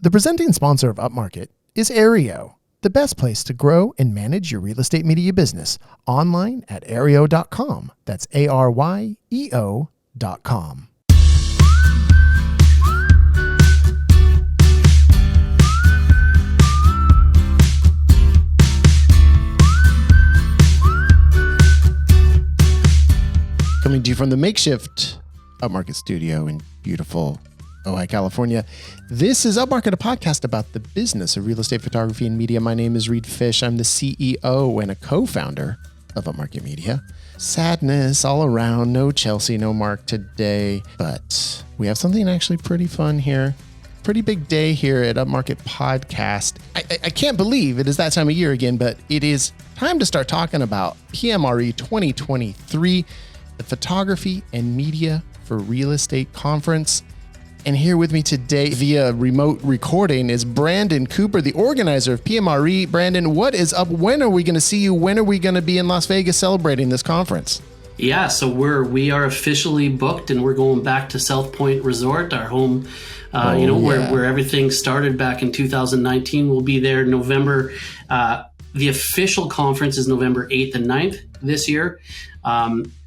The presenting sponsor of Upmarket is Aereo, the best place to grow and manage your real estate media business online at aereo.com. That's ARYEO.com. Coming to you from the makeshift Upmarket studio in beautiful Ojai, California. This is Upmarket, a podcast about the business of real estate photography and media. My name is Reed Fish. I'm the CEO and a co-founder of Upmarket Media. Sadness all around. No Chelsea, no Mark today, but we have something actually pretty fun here. Pretty big day here at Upmarket Podcast. I can't believe it is that time of year again, but it is time to start talking about PMRE 2023, the Photography and Media for Real Estate Conference. And here with me today via remote recording is Brandon Cooper, the organizer of PMRE. Brandon, what is up? When are we going to see you? When are we going to be in Las Vegas celebrating this conference? Yeah, so we are officially booked, and we're going back to South Point Resort, our home, where everything started back in 2019. We'll be there November. The official conference is November 8th and 9th this year.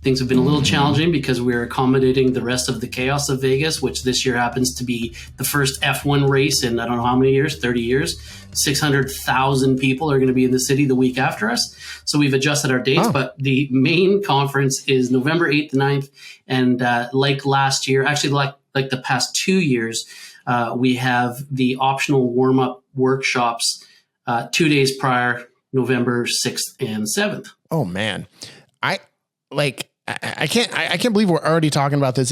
Things have been a little challenging because we're accommodating the rest of the chaos of Vegas, which this year happens to be the first F1 race in I don't know how many years, 30 years. 600,000 people are going to be in the city the week after us. So we've adjusted our dates, but the main conference is November 8th and 9th. And like last year, actually like the past 2 years, we have the optional warm-up workshops 2 days prior, November 6th and 7th. Oh, man. I can't believe we're already talking about this.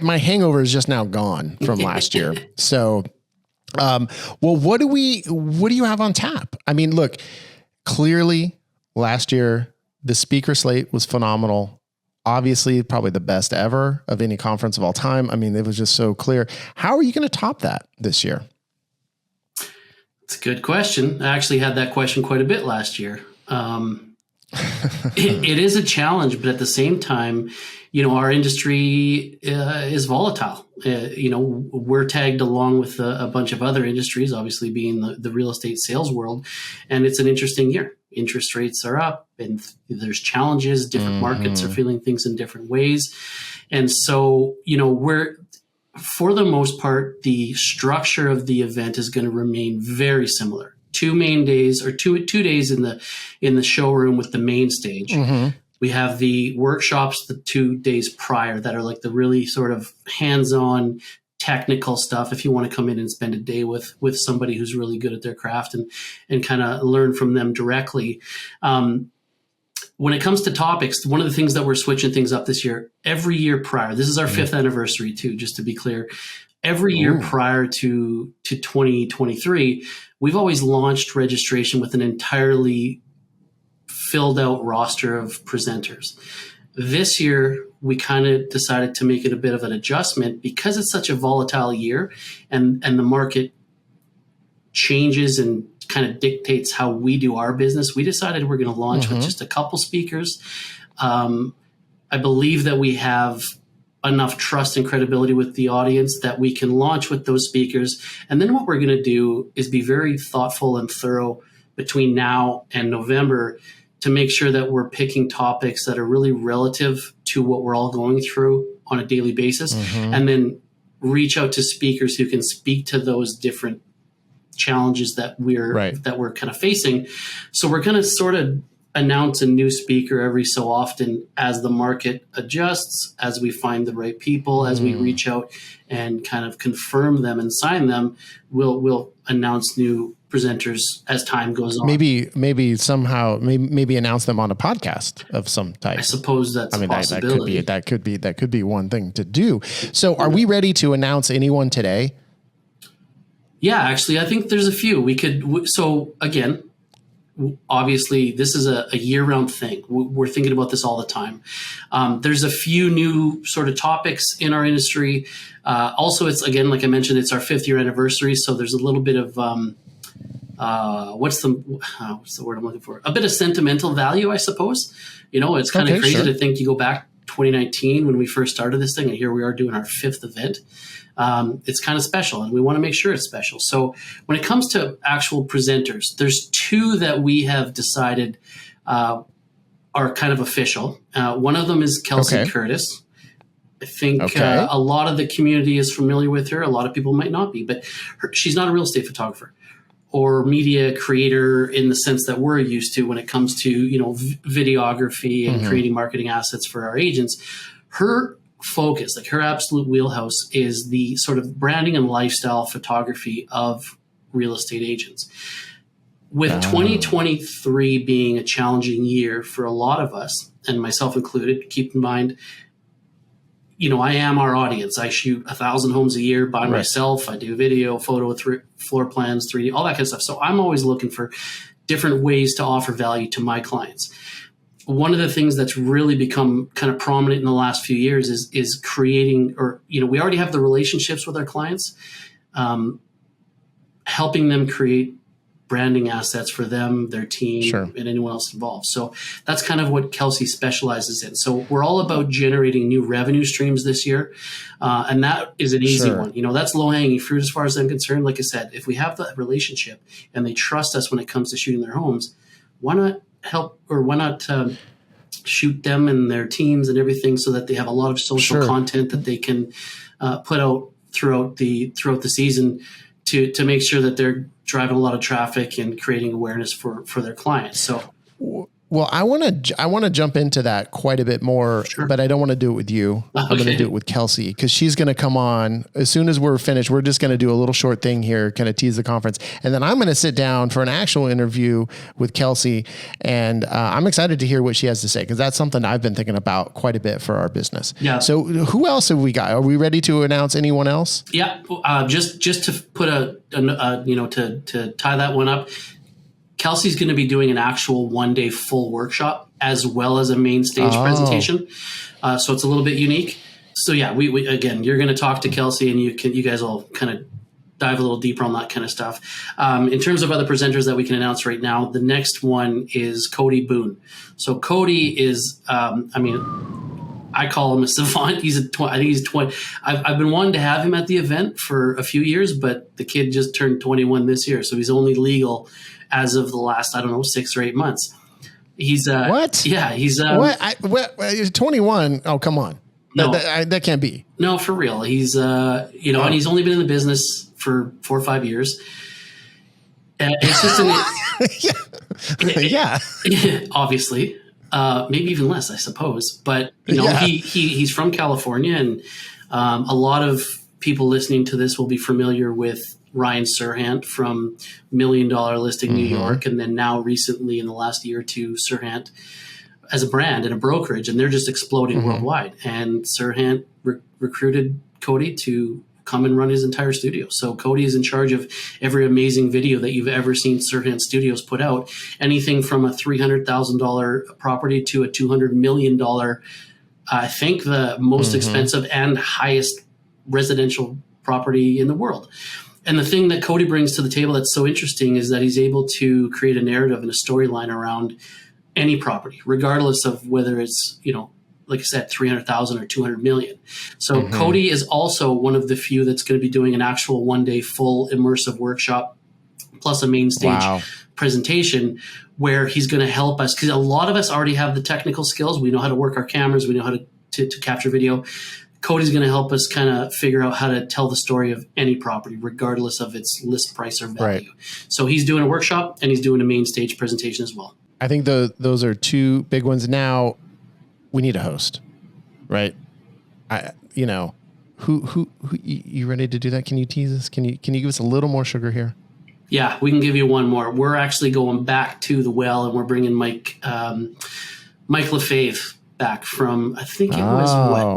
My hangover is just now gone from last year. So, what do you have on tap? I mean, look, clearly last year, the speaker slate was phenomenal. Obviously, probably the best ever of any conference of all time. I mean, it was just so clear. How are you going to top that this year? It's a good question. I actually had that question quite a bit last year. It is a challenge, but at the same time, our industry is volatile. We're tagged along with a bunch of other industries, obviously being the real estate sales world, and it's an interesting year. Interest rates are up, and there's challenges. Different markets are feeling things in different ways, and so for the most part, the structure of the event is going to remain very similar. 2 main days, or two days in the showroom with the main stage. We have the workshops the 2 days prior that are like the really sort of hands-on technical stuff. If you want to come in and spend a day with somebody who's really good at their craft and kind of learn from them directly. When it comes to topics, one of the things that we're switching things up this year, every year prior, this is our 5th anniversary too, just to be clear, every year prior to 2023, we've always launched registration with an entirely filled out roster of presenters. This year, we kind of decided to make it a bit of an adjustment because it's such a volatile year and the market changes and kind of dictates how we do our business. We decided we're going to launch with just a couple speakers. I believe that we have enough trust and credibility with the audience that we can launch with those speakers. And then what we're going to do is be very thoughtful and thorough between now and November to make sure that we're picking topics that are really relative to what we're all going through on a daily basis, and then reach out to speakers who can speak to those different challenges that we're kind of facing. So we're going to sort of announce a new speaker every so often as the market adjusts, as we find the right people, as we reach out and kind of confirm them and sign them. We'll announce new presenters as time goes on. Maybe somehow announce them on a podcast of some type. I suppose that's a possibility. That could be one thing to do. So are we ready to announce anyone today? Yeah, actually, I think there's a few. So again, obviously, this is a year-round thing. We're thinking about this all the time. There's a few new sort of topics in our industry. Also, it's, again, like I mentioned, it's our 5th year anniversary, so there's a little bit of what's the word I'm looking for? A bit of sentimental value, I suppose. It's kind of crazy to think you go back 2019 when we first started this thing, and here we are doing our 5th event. It's kind of special, and we want to make sure it's special. So when it comes to actual presenters, there's 2 that we have decided are kind of official. One of them is Kelsey Kurtis. I think a lot of the community is familiar with her. A lot of people might not be, but she's not a real estate photographer or media creator in the sense that we're used to when it comes to, videography and creating marketing assets for our agents. Her focus, like her absolute wheelhouse, is the sort of branding and lifestyle photography of real estate agents. With 2023 being a challenging year for a lot of us, and myself included, keep in mind, I am our audience. I shoot 1,000 homes a year by myself. I do video, photo, floor plans, 3D, all that kind of stuff. So I'm always looking for different ways to offer value to my clients. One of the things that's really become kind of prominent in the last few years is creating, or, we already have the relationships with our clients, helping them create branding assets for them, their team, and anyone else involved. So that's kind of what Kelsey specializes in. So we're all about generating new revenue streams this year. And that is an easy one. That's low hanging fruit as far as I'm concerned. Like I said, if we have that relationship and they trust us when it comes to shooting their homes, why not help, or why not shoot them and their teams and everything so that they have a lot of social content that they can put out throughout the season to make sure that they're driving a lot of traffic and creating awareness for their clients. So, well, I want to jump into that quite a bit more, but I don't want to do it with you. I'm going to do it with Kelsey, because she's going to come on as soon as we're finished. We're just going to do a little short thing here, kind of tease the conference. And then I'm going to sit down for an actual interview with Kelsey. And I'm excited to hear what she has to say, because that's something I've been thinking about quite a bit for our business. Yeah. So who else have we got? Are we ready to announce anyone else? Yeah. Just to put to tie that one up, Kelsey's going to be doing an actual 1-day full workshop as well as a main stage presentation. So it's a little bit unique. So yeah, we again, you're going to talk to Kelsey, and you guys will kind of dive a little deeper on that kind of stuff. In terms of other presenters that we can announce right now, the next one is Cody Boone. So Cody is, I call him a savant. I think he's 20. I've been wanting to have him at the event for a few years, but the kid just turned 21 this year. So he's only legal as of the last, 6 or 8 months. He's what? Yeah, he's he's 21. Oh, come on. No, that can't be. No, for real. He's and he's only been in the business for 4 or 5 years. It's just obviously. Maybe even less, I suppose. But he's from California, and a lot of people listening to this will be familiar with Ryan Serhant from $1 Million Listing New York, and then now recently in the last year or two, Serhant as a brand and a brokerage, and they're just exploding worldwide. And Serhant recruited Cody to come and run his entire studio. So Cody is in charge of every amazing video that you've ever seen Serhant Studios put out. Anything from a $300,000 property to a $200 million, I think the most expensive and highest residential property in the world. And the thing that Cody brings to the table that's so interesting is that he's able to create a narrative and a storyline around any property, regardless of whether it's, like I said, 300,000 or 200 million. So Cody is also one of the few that's going to be doing an actual 1-day full immersive workshop plus a main stage presentation, where he's going to help us, because a lot of us already have the technical skills. We know how to work our cameras. We know how to capture video. Cody's going to help us kind of figure out how to tell the story of any property, regardless of its list price or value. So he's doing a workshop, and he's doing a main stage presentation as well. I think those are 2 big ones. Now we need a host, right? Who you ready to do that? Can you tease us? Can you give us a little more sugar here? Yeah, we can give you one more. We're actually going back to the well, and we're bringing Mike Lefebvre back from, I think it was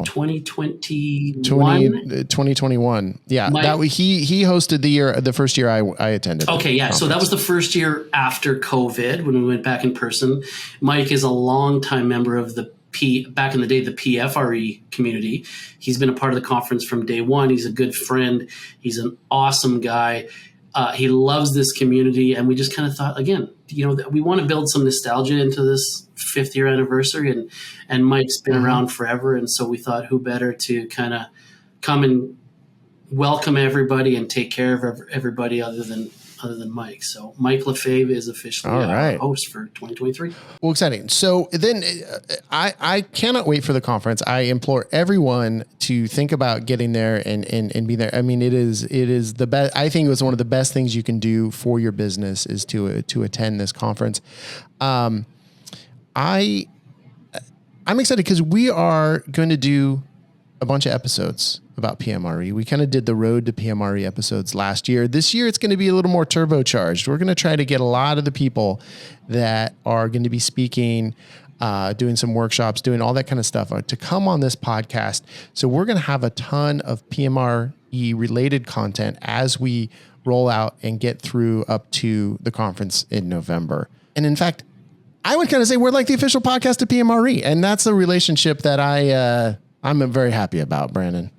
2021? 2021. Yeah. He hosted the first year I attended. Okay. Yeah. So that was the first year after COVID when we went back in person. Mike is a longtime member of back in the day, the PFRE community. He's been a part of the conference from day one. He's a good friend. He's an awesome guy. He loves this community. And we just kind of thought, again, we want to build some nostalgia into this 5th year anniversary, and Mike's been around forever. And so we thought, who better to kind of come and welcome everybody and take care of everybody other than Mike. So Mike Lefebvre is officially our host for 2023. Well, exciting. So then I cannot wait for the conference. I implore everyone to think about getting there and be there. I mean, it is the best. I think it was one of the best things you can do for your business is to attend this conference. I'm excited because we are going to do a bunch of episodes about PMRE. We kind of did the road to PMRE episodes last year. This year, it's going to be a little more turbocharged. We're going to try to get a lot of the people that are going to be speaking, doing some workshops, doing all that kind of stuff to come on this podcast. So we're going to have a ton of PMRE related content as we roll out and get through up to the conference in November. And in fact, I would kind of say we're like the official podcast of PMRE. And that's a relationship that I'm very happy about, Brandon.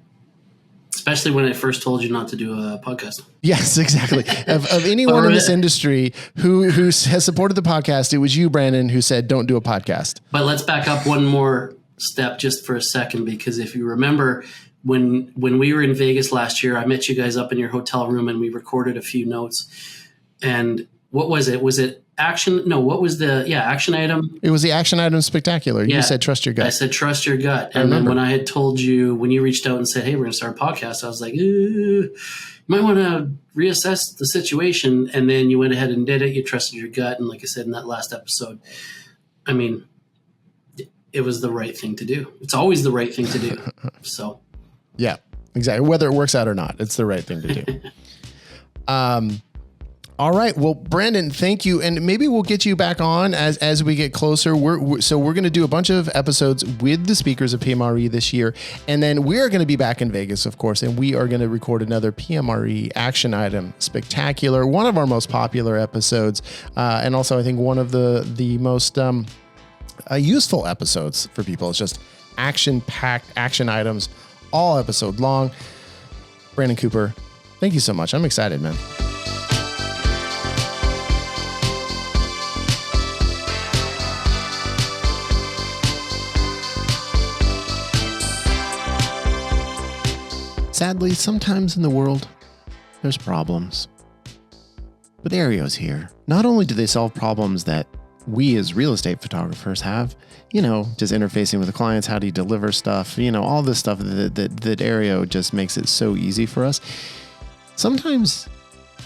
Especially when I first told you not to do a podcast. Yes, exactly. Of anyone in this industry who has supported the podcast, it was you, Brandon, who said, don't do a podcast. But let's back up one more step just for a second, because if you remember when we were in Vegas last year, I met you guys up in your hotel room and we recorded a few notes. And what was it? Was it action? No, what was the action item? It was the action item spectacular. Yeah. You said trust your gut. I said trust your gut. And then when I had told you, when you reached out and said, hey, we're going to start a podcast, I was like, you might want to reassess the situation. And then you went ahead and did it. You trusted your gut. And like I said in that last episode, I mean, it was the right thing to do. It's always the right thing to do. So yeah, exactly. Whether it works out or not, it's the right thing to do. All right. Well, Brandon, thank you. And maybe we'll get you back on as we get closer. We're going to do a bunch of episodes with the speakers of PMRE this year. And then we're going to be back in Vegas, of course, and we are going to record another PMRE action item spectacular, one of our most popular episodes. And also, I think one of the most useful episodes for people. It's just action-packed action items, all episode long. Brandon Cooper, thank you so much. I'm excited, man. Sadly, sometimes in the world, there's problems. But Aereo's here. Not only do they solve problems that we as real estate photographers have, just interfacing with the clients, how do you deliver stuff, all this stuff that Aereo just makes it so easy for us. Sometimes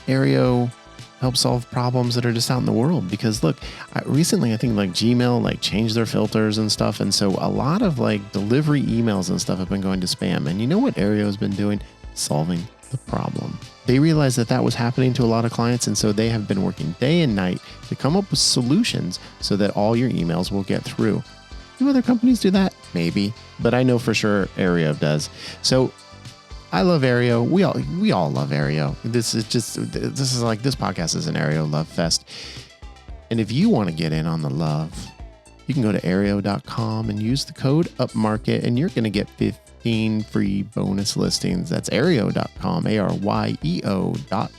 Aereo helps solve problems that are just out in the world, because look, recently I think Gmail changed their filters and stuff, and so a lot of delivery emails and stuff have been going to spam. And you know what Aereo has been doing? Solving the problem. They realized that was happening to a lot of clients, and so they have been working day and night to come up with solutions so that all your emails will get through. Do other companies do that? Maybe, but I know for sure Aereo does. So I love Aereo. We all love Aereo. This podcast is an Aereo love fest. And if you want to get in on the love, you can go to Aereo.com and use the code Upmarket, and you're going to get 15 free bonus listings. That's Aereo.com, ARYEO.com.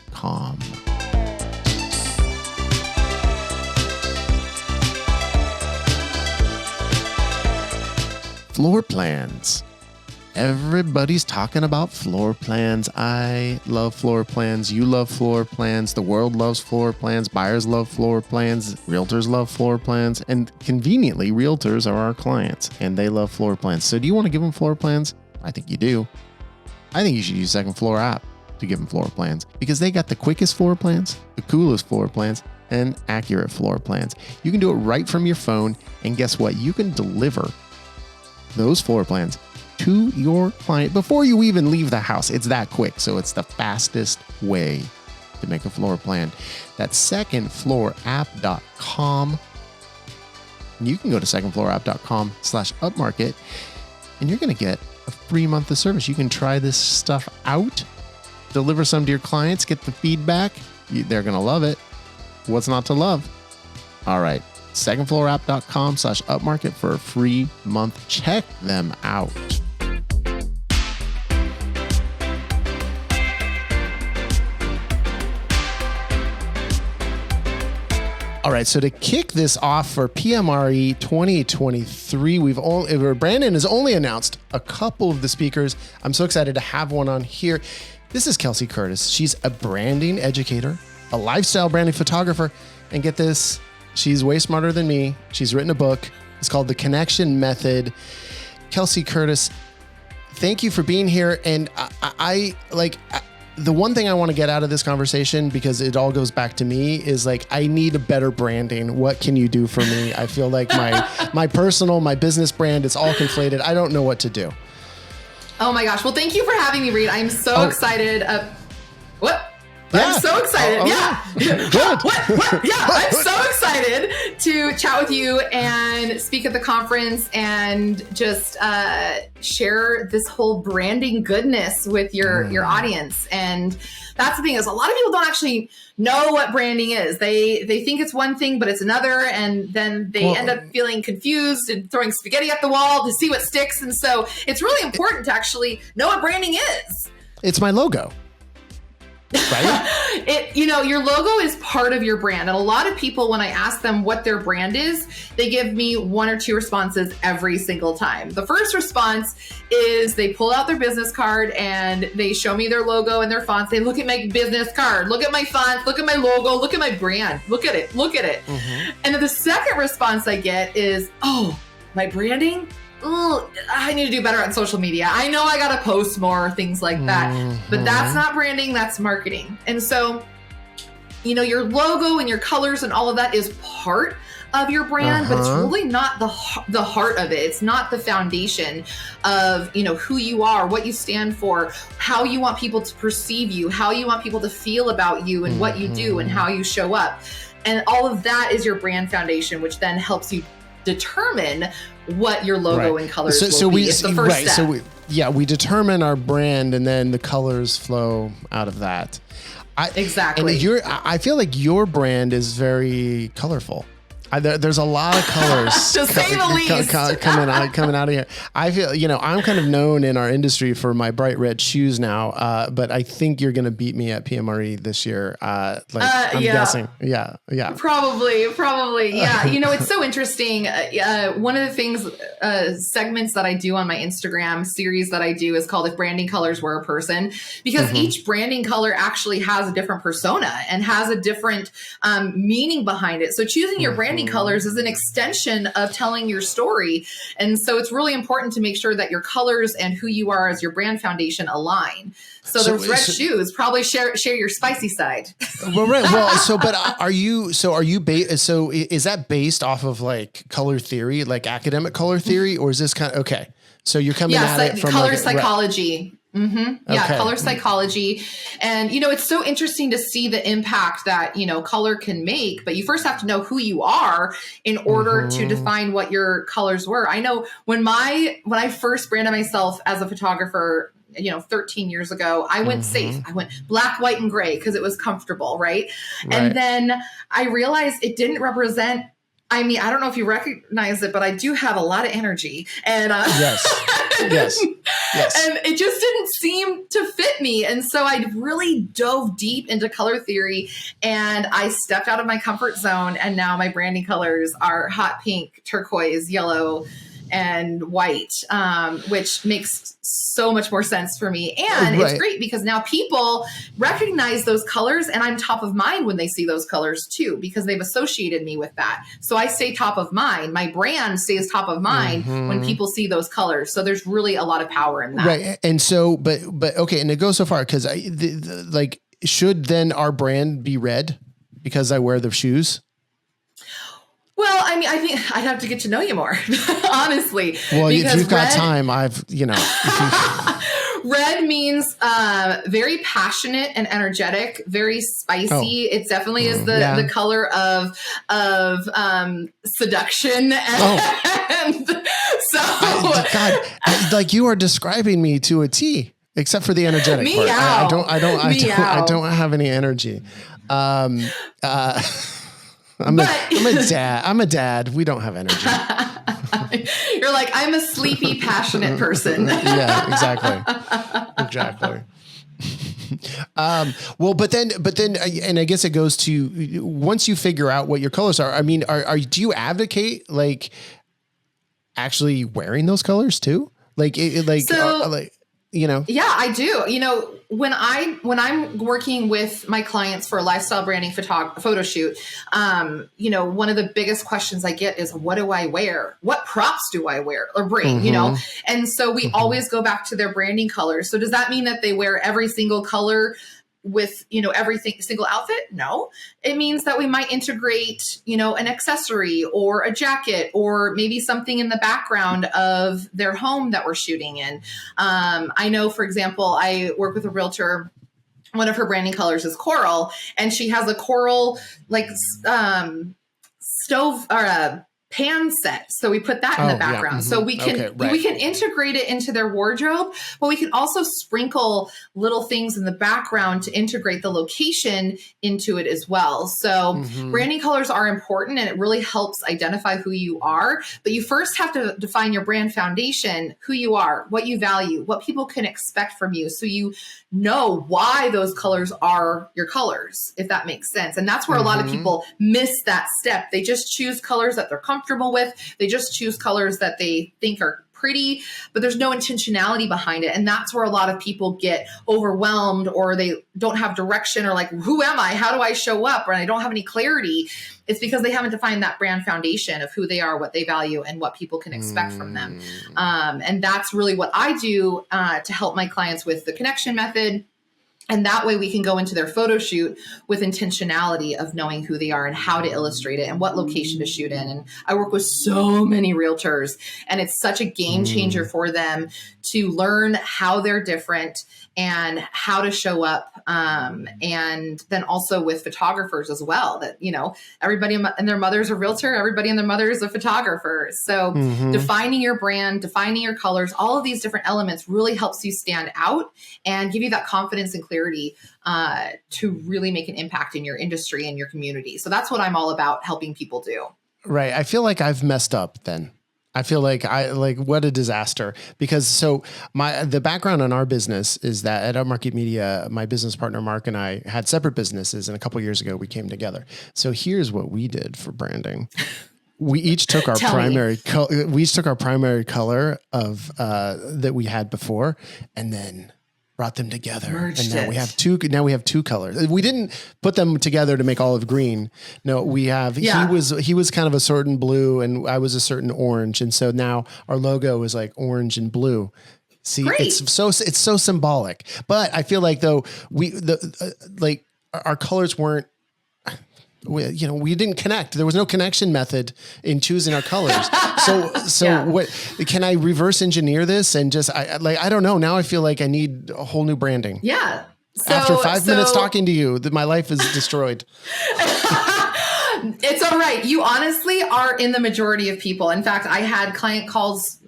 Floor plans. Everybody's talking about floor plans. I love floor plans. You love floor plans. The world loves floor plans. Buyers love floor plans. Realtors love floor plans. And conveniently, realtors are our clients and they love floor plans. So do you want to give them floor plans? I think you do. I think you should use Second Floor app to give them floor plans, because they got the quickest floor plans, the coolest floor plans, and accurate floor plans. You can do it right from your phone. And guess what? You can deliver those floor plans to your client before you even leave the house. It's that quick. So it's the fastest way to make a floor plan. That's secondfloorapp.com. And you can go to secondfloorapp.com/upmarket, and you're going to get a free month of service. You can try this stuff out, deliver some to your clients, get the feedback. They're going to love it. What's not to love? All right. secondfloorapp.com/upmarket for a free month. Check them out. All right, so to kick this off for PMRE 2023, Brandon has only announced a couple of the speakers. I'm so excited to have one on here. This is Kelsey Kurtis. She's a branding educator, a lifestyle branding photographer, and get this, she's way smarter than me. She's written a book. It's called The Connection Method. Kelsey Kurtis, thank you for being here. And the one thing I want to get out of this conversation, because it all goes back to me, is like, I need a better branding. What can you do for me? I feel like my business brand is all conflated. I don't know what to do. Oh my gosh. Well, thank you for having me, Reed. I'm so excited. What? Yeah. I'm so excited. Good. What? Yeah, I'm so excited to chat with you and speak at the conference and just share this whole branding goodness with your audience. And that's the thing, is a lot of people don't actually know what branding is. They think it's one thing, but it's another. And then they end up feeling confused and throwing spaghetti at the wall to see what sticks. And so it's really important to actually know what branding is. It's my logo. Right? Your logo is part of your brand. And a lot of people, when I ask them what their brand is, they give me one or two responses every single time. The first response is they pull out their business card and they show me their logo and their fonts. They look at my business card, look at my fonts, look at my logo, look at my brand, look at it. Mm-hmm. And then the second response I get is, oh, my branding? Oh, I need to do better on social media. I know I got to post more, things like that, but that's not branding, that's marketing. And so, your logo and your colors and all of that is part of your brand, but it's really not the heart of it. It's not the foundation of, who you are, what you stand for, how you want people to perceive you, how you want people to feel about you and what you do and how you show up. And all of that is your brand foundation, which then helps you determine what your logo and colors will be. It's the first step. So we determine our brand, and then the colors flow out of that. Exactly. And I feel like your brand is very colorful. There's a lot of colors to say the least coming out of here. I feel, I'm kind of known in our industry for my bright red shoes now, but I think you're going to beat me at PMRE this year. I'm guessing. Yeah. Probably. Yeah. It's so interesting. One of the things, segments that I do on my Instagram series that I do is called If Branding Colors Were a Person, because each branding color actually has a different persona and has a different meaning behind it. So choosing your branding colors is an extension of telling your story. And so it's really important to make sure that your colors and who you are as your brand foundation align. So those red shoes probably share your spicy side. Well, right. Well, is that based off of like color theory, like academic color theory, or is this kind of, okay. So you're coming at it from color psychology. Mm-hmm. Yeah. Okay. Color psychology. And, it's so interesting to see the impact that, color can make, but you first have to know who you are in order to define what your colors were. I know when I first branded myself as a photographer, 13 years ago, I went safe. I went black, white, and gray because it was comfortable. Right. And then I realized it didn't represent, I don't know if you recognize it, but I do have a lot of energy, and yes. And it just didn't seem to fit me. And so I really dove deep into color theory, and I stepped out of my comfort zone. And now my branding colors are hot pink, turquoise, yellow, and white, which makes so much more sense for me. And it's great because now people recognize those colors, and I'm top of mind when they see those colors too, because they've associated me with that. So I stay top of mind. My brand stays top of mind when people see those colors. So there's really a lot of power in that. Right. And so, but okay. And it goes so far because should then our brand be red because I wear the shoes? Well, I think I'd have to get to know you more, honestly. Well, if you've got time, Red means very passionate and energetic, very spicy. It definitely is the color of seduction. And God, you are describing me to a T, except for the energetic part. I don't have any energy. I'm a dad. We don't have energy. You're like, I'm a sleepy, passionate person. Yeah, exactly. Well, but then, and I guess it goes to, once you figure out what your colors are, I mean, do you advocate like actually wearing those colors too? Yeah, I do. When I'm working with my clients for a lifestyle branding photo shoot, one of the biggest questions I get is, what do I wear? What props do I wear or bring? And so we always go back to their branding colors. So does that mean that they wear every single color with, single outfit? No, it means that we might integrate, an accessory or a jacket or maybe something in the background of their home that we're shooting in. I know, for example, I work with a realtor. One of her branding colors is coral, and she has a coral stove or a pan set. So we put that in the background. So we can integrate it into their wardrobe, but we can also sprinkle little things in the background to integrate the location into it as well. So branding colors are important, and it really helps identify who you are. But you first have to define your brand foundation, who you are, what you value, what people can expect from you. So you know why those colors are your colors, if that makes sense. And that's where a lot of people miss that step. They just choose colors that they're comfortable with. They just choose colors that they think are pretty, but there's no intentionality behind it. And that's where a lot of people get overwhelmed, or they don't have direction, or like, who am I? How do I show up? Or I don't have any clarity. It's because they haven't defined that brand foundation of who they are, what they value, and what people can expect from them. And that's really what I do to help my clients with the connection method. And that way we can go into their photo shoot with intentionality of knowing who they are and how to illustrate it and what location to shoot in. And I work with so many realtors, and it's such a game changer for them to learn how they're different and how to show up. And then also with photographers as well, that, everybody and their mother's a realtor, everybody and their mother is a photographer. So defining your brand, defining your colors, all of these different elements really helps you stand out and give you that confidence and clarity to really make an impact in your industry and your community. So that's what I'm all about helping people do. Right. I feel like I've messed up then. I feel like what a disaster, because the background on our business is that at Upmarket Media, my business partner, Mark, and I had separate businesses, and a couple of years ago we came together. So here's what we did for branding. We each took our primary color of that we had before, and then brought them together. Merged and now we have two colors. We didn't put them together to make olive green. No, we have, he was kind of a certain blue and I was a certain orange. And so now our logo is like orange and blue. See, Great. it's so symbolic, but I feel like though our colors weren't, we didn't connect. There was no connection method in choosing our colors. What can I reverse engineer this and just, I don't know. Now I feel like I need a whole new branding. Yeah. After 5 minutes talking to you, my life is destroyed. It's all right. You honestly are in the majority of people. In fact, I had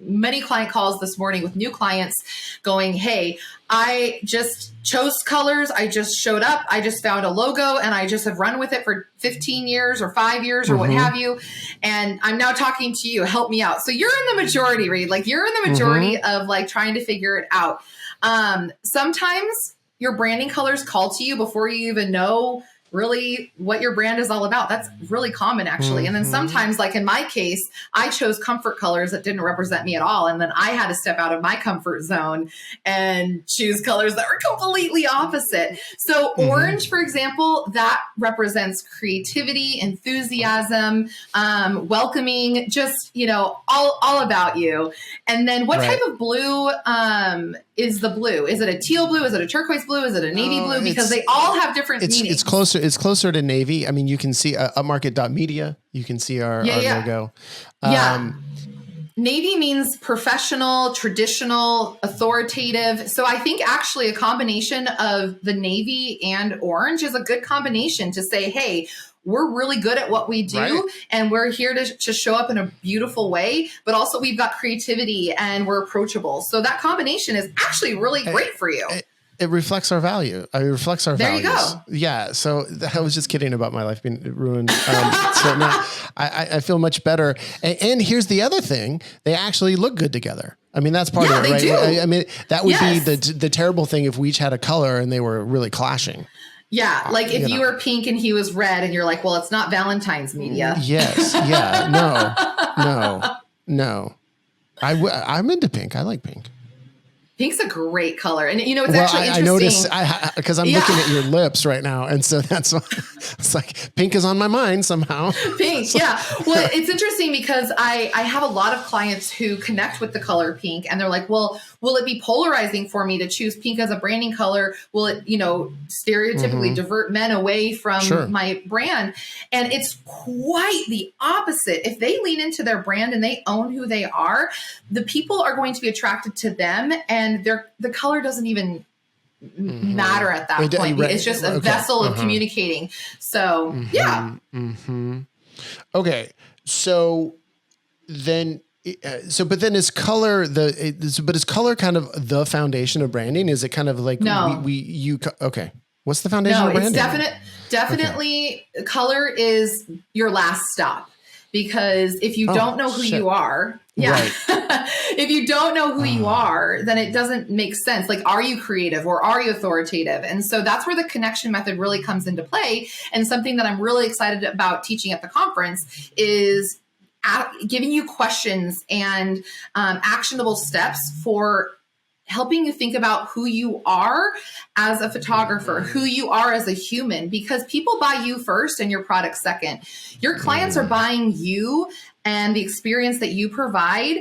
many client calls this morning with new clients going, hey, I just chose colors. I just showed up. I just found a logo and I just have run with it for 15 years or 5 years or what have you. And I'm now talking to you. Help me out. So you're in the majority, Reed. Like you're in the majority of like trying to figure it out. Sometimes your branding colors call to you before you even know really what your brand is all about. That's really common actually. And then sometimes, like in my case, I chose comfort colors that didn't represent me at all. And then I had to step out of my comfort zone and choose colors that were completely opposite. So orange, for example, that represents creativity, enthusiasm, welcoming, just, all about you. And then what type of blue is the blue? Is it a teal blue? Is it a turquoise blue? Is it a navy blue? Because they all have different meanings. It's closer to navy. I mean, you can see upmarket.media. You can see our logo. Navy means professional, traditional, authoritative. So I think actually a combination of the navy and orange is a good combination to say, hey, we're really good at what we do and we're here to show up in a beautiful way, but also we've got creativity and we're approachable. So that combination is actually really great for you. It reflects our value. It reflects our there values. You go. Yeah. So I was just kidding about my life being ruined. So now I feel much better. And here's the other thing. They actually look good together. I mean, that's part of it, right? Do. I mean, that would be the terrible thing if we each had a color and they were really clashing. Yeah. Like if you were pink and he was red and you're like, well, it's not Valentine's media. Yes. Yeah. No. I'm into pink. I like pink. Pink's a great color. And it's actually interesting. I noticed because I'm looking at your lips right now. And so that's why it's like pink is on my mind somehow. Pink. Yeah. Well, it's interesting because I have a lot of clients who connect with the color pink and they're like, well, will it be polarizing for me to choose pink as a branding color? Will it, stereotypically divert men away from my brand? And it's quite the opposite. If they lean into their brand and they own who they are, the people are going to be attracted to them, and the color doesn't even matter at that point. It's just a vessel of communicating. So Okay. So then, but then is color is color kind of the foundation of branding? Is it kind of like okay. What's the foundation of branding? It's definitely color is your last stop. Because if you don't know who you are, if you don't know who you are, then it doesn't make sense. Like, are you creative or are you authoritative? And so that's where the connection method really comes into play. And something that I'm really excited about teaching at the conference is giving you questions and actionable steps for helping you think about who you are as a photographer, who you are as a human, because people buy you first and your product second. Your clients are buying you and the experience that you provide,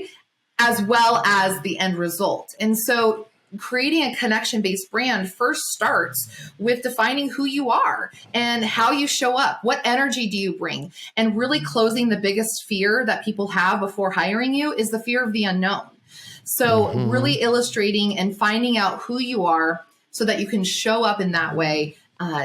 as well as the end result. And so creating a connection-based brand first starts with defining who you are and how you show up. What energy do you bring? And really closing the biggest fear that people have before hiring you is the fear of the unknown. So really illustrating and finding out who you are so that you can show up in that way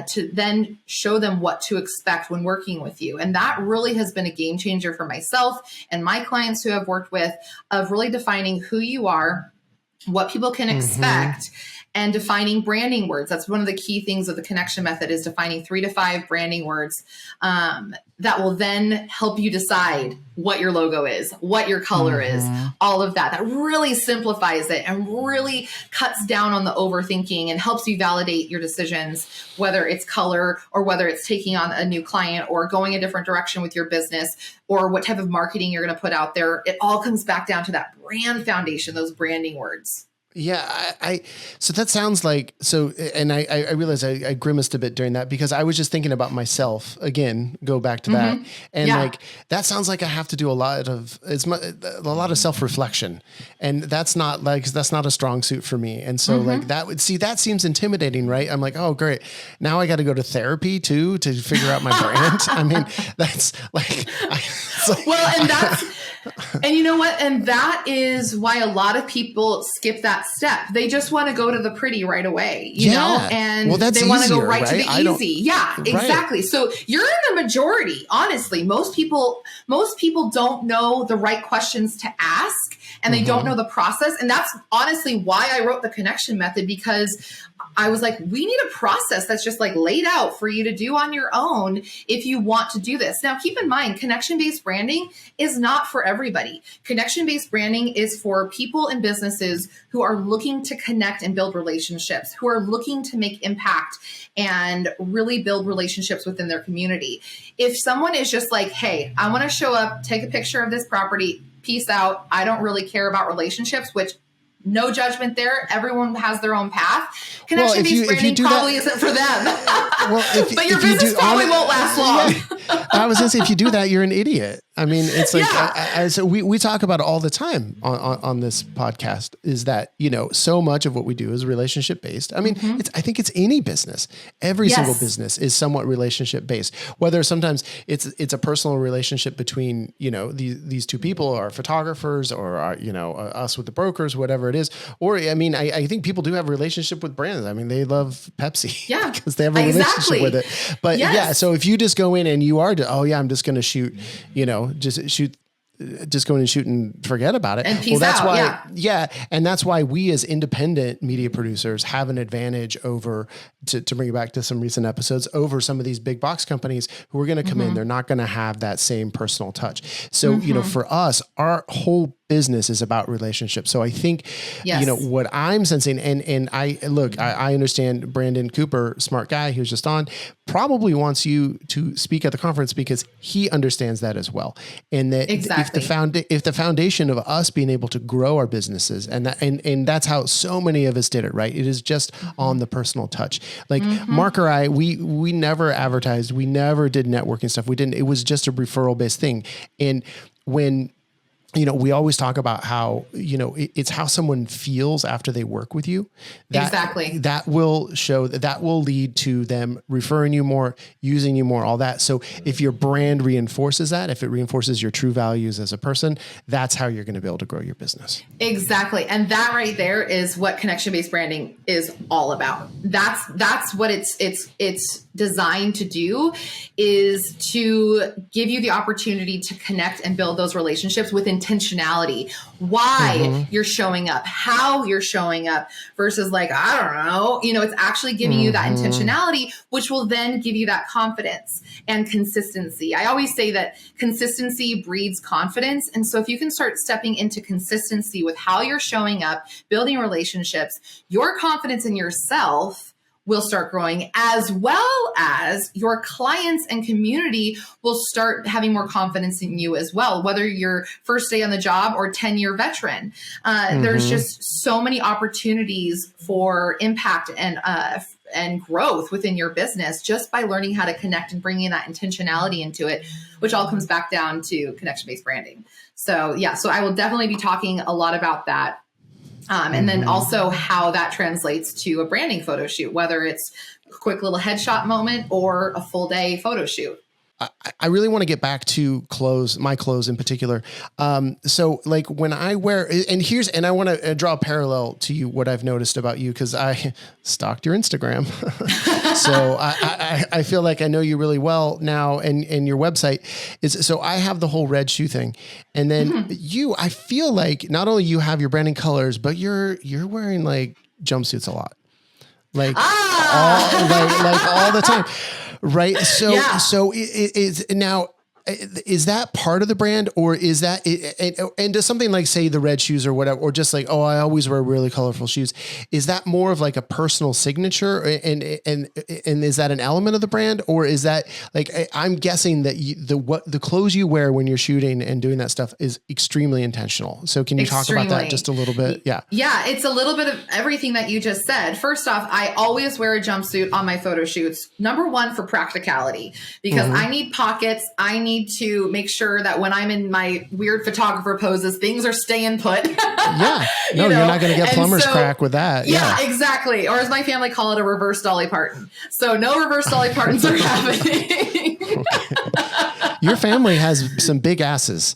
to then show them what to expect when working with you. And that really has been a game changer for myself and my clients who I've worked with, of really defining who you are, what people can expect, and defining branding words. That's one of the key things of the connection method, is defining 3 to 5 branding words that will then help you decide what your logo is, what your color is, all of that. That really simplifies it and really cuts down on the overthinking and helps you validate your decisions, whether it's color or whether it's taking on a new client or going a different direction with your business or what type of marketing you're going to put out there. It all comes back down to that brand foundation, those branding words. Yeah, so that sounds like, and I realized I grimaced a bit during that because I was just thinking about myself again, go back to that. And like, that sounds like I have to do a lot of self-reflection, and that's not a strong suit for me. And so like that seems intimidating, right? I'm like, oh great. Now I got to go to therapy too, to figure out my brand. I mean, that's like, and you know what? And that is why a lot of people skip that step. They just want to go to the pretty right away, you know, and they want to go right to the easy. Yeah, exactly. Right. So you're in the majority, honestly. Most people don't know the right questions to ask, and they don't know the process. And that's honestly why I wrote the connection method, because I was like, we need a process that's just like laid out for you to do on your own if you want to do this. Now, keep in mind, connection-based branding is not for everybody. Connection-based branding is for people and businesses who are looking to connect and build relationships, who are looking to make impact and really build relationships within their community. If someone is just like, hey, I want to show up, take a picture of this property, peace out, I don't really care about relationships, which no judgment there. Everyone has their own path. Connection-based branding probably isn't for them. But your business probably won't last long. Yeah. I was going to say, if you do that, you're an idiot. I mean, it's like, so we talk about it all the time on this podcast, is that, you know, so much of what we do is relationship based. I mean, I think it's any business. Every single business is somewhat relationship based, whether sometimes it's a personal relationship between, you know, these two people, or photographers, or, you know, us with the brokers, whatever it is. Or, I mean, I think people do have a relationship with brands. I mean, they love Pepsi because they have a relationship with it. But so if you just go in and you are, I'm just going to shoot, you know, just shoot just go in and shoot and forget about it. And peace that's out. why, and that's why we as independent media producers have an advantage over, to bring it back to some recent episodes, over some of these big box companies who are going to come in. They're not going to have that same personal touch. So, for us, our whole business is about relationships. So I think, what I'm sensing, and I understand Brandon Cooper, smart guy who's just on, probably wants you to speak at the conference because he understands that as well. And that if the foundation of us being able to grow our businesses, and that's how so many of us did it, right? It is just on the personal touch. Like Mark or I, we never advertised, we never did networking stuff. It was just a referral based thing. And when, we always talk about how, it's how someone feels after they work with you. That will show that will lead to them referring you more, using you more, all that. So if your brand reinforces that, if it reinforces your true values as a person, that's how you're going to be able to grow your business. Exactly. And that right there is what connection-based branding is all about. That's what it's designed to do, is to give you the opportunity to connect and build those relationships with intentionality, why you're showing up, how you're showing up, versus like, I don't know, it's actually giving you that intentionality, which will then give you that confidence and consistency. I always say that consistency breeds confidence. And so if you can start stepping into consistency with how you're showing up, building relationships, your confidence in yourself will start growing, as well as your clients and community will start having more confidence in you as well, whether you're first day on the job or 10-year veteran. There's just so many opportunities for impact and growth within your business just by learning how to connect and bringing that intentionality into it, which all comes back down to connection-based branding. So I will definitely be talking a lot about that. And then also how that translates to a branding photo shoot, whether it's a quick little headshot moment or a full day photo shoot. I really want to get back to clothes, my clothes in particular. So like when I wear, and I want to draw a parallel to you, what I've noticed about you, because I stalked your Instagram. So I feel like I know you really well now, and your website is, so I have the whole red shoe thing. And then I feel like not only you have your branding colors, but you're wearing like jumpsuits a lot. Like all the time. Right. So is that part of the brand, or is that, and does something like, say, the red shoes or whatever, or just like, oh, I always wear really colorful shoes, is that more of like a personal signature, and is that an element of the brand, or is that like, I'm guessing that the clothes you wear when you're shooting and doing that stuff is extremely intentional. So can you talk about that just a little bit? Yeah. Yeah. It's a little bit of everything that you just said. First off, I always wear a jumpsuit on my photo shoots. Number one, for practicality, because I need pockets. I need to make sure that when I'm in my weird photographer poses, things are staying put. Yeah. No, you're not going to get plumber's crack with that. Yeah, exactly. Or as my family call it, a reverse Dolly Parton. So no reverse Dolly Partons are happening. Okay. Your family has some big asses.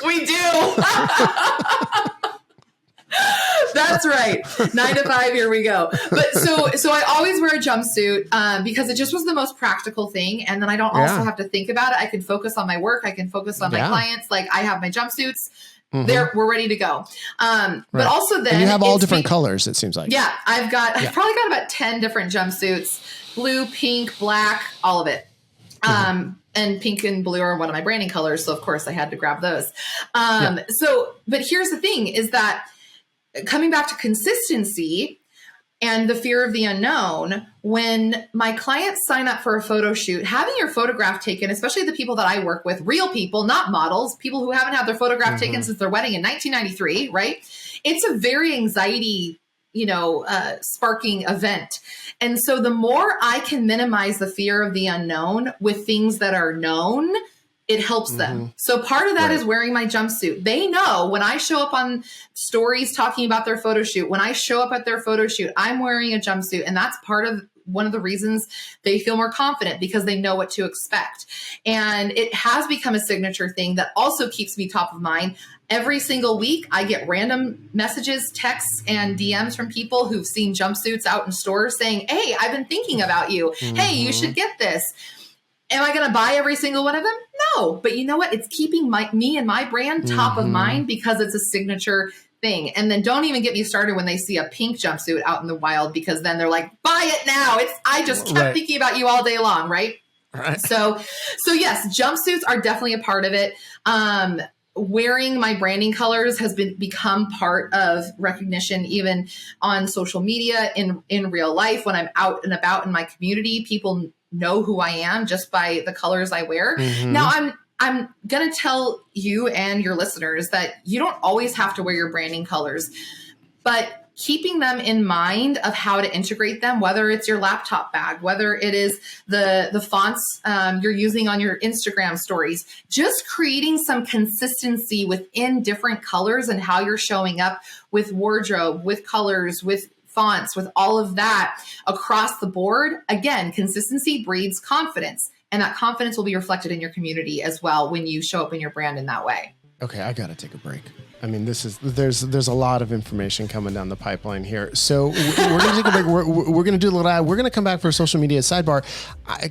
We do. That's right. 9 to 5. Here we go. But so I always wear a jumpsuit because it just was the most practical thing. And then I don't also have to think about it. I can focus on my work. I can focus on my clients. Like, I have my jumpsuits. We're ready to go. But also then, and you have all different colors, it seems like. Yeah. I've probably got about 10 different jumpsuits: blue, pink, black, all of it. And pink and blue are one of my branding colors. So of course I had to grab those. But here's the thing, is that coming back to consistency and the fear of the unknown, when my clients sign up for a photo shoot, having your photograph taken, especially the people that I work with, real people, not models, people who haven't had their photograph taken since their wedding in 1993, right? It's a very anxiety, sparking event. And so the more I can minimize the fear of the unknown with things that are known, it helps them. So part of that is wearing my jumpsuit. They know when I show up on stories talking about their photo shoot, when I show up at their photo shoot, I'm wearing a jumpsuit. And that's part of one of the reasons they feel more confident, because they know what to expect. And it has become a signature thing that also keeps me top of mind. Every single week, I get random messages, texts, and DMs from people who've seen jumpsuits out in stores saying, "Hey, I've been thinking about you. Hey, you should get this." Am I going to buy every single one of them? No. But you know what? It's keeping me and my brand top of mind because it's a signature thing. And then don't even get me started when they see a pink jumpsuit out in the wild, because then they're like, buy it now. I just kept thinking about you all day long, right? Right. So yes, jumpsuits are definitely a part of it. Wearing my branding colors has become part of recognition, even on social media, in real life. When I'm out and about in my community, people know who I am just by the colors I wear. Now I'm going to tell you and your listeners that you don't always have to wear your branding colors, but keeping them in mind of how to integrate them, whether it's your laptop bag, whether it is the fonts you're using on your Instagram stories, just creating some consistency within different colors and how you're showing up with wardrobe, with colors, with fonts, with all of that across the board. Again, consistency breeds confidence, and that confidence will be reflected in your community as well when you show up in your brand in that way. Okay, I got to take a break. I mean, there's a lot of information coming down the pipeline here. So we're going to take a break. We're going to do a little ad. We're going to come back for a social media sidebar.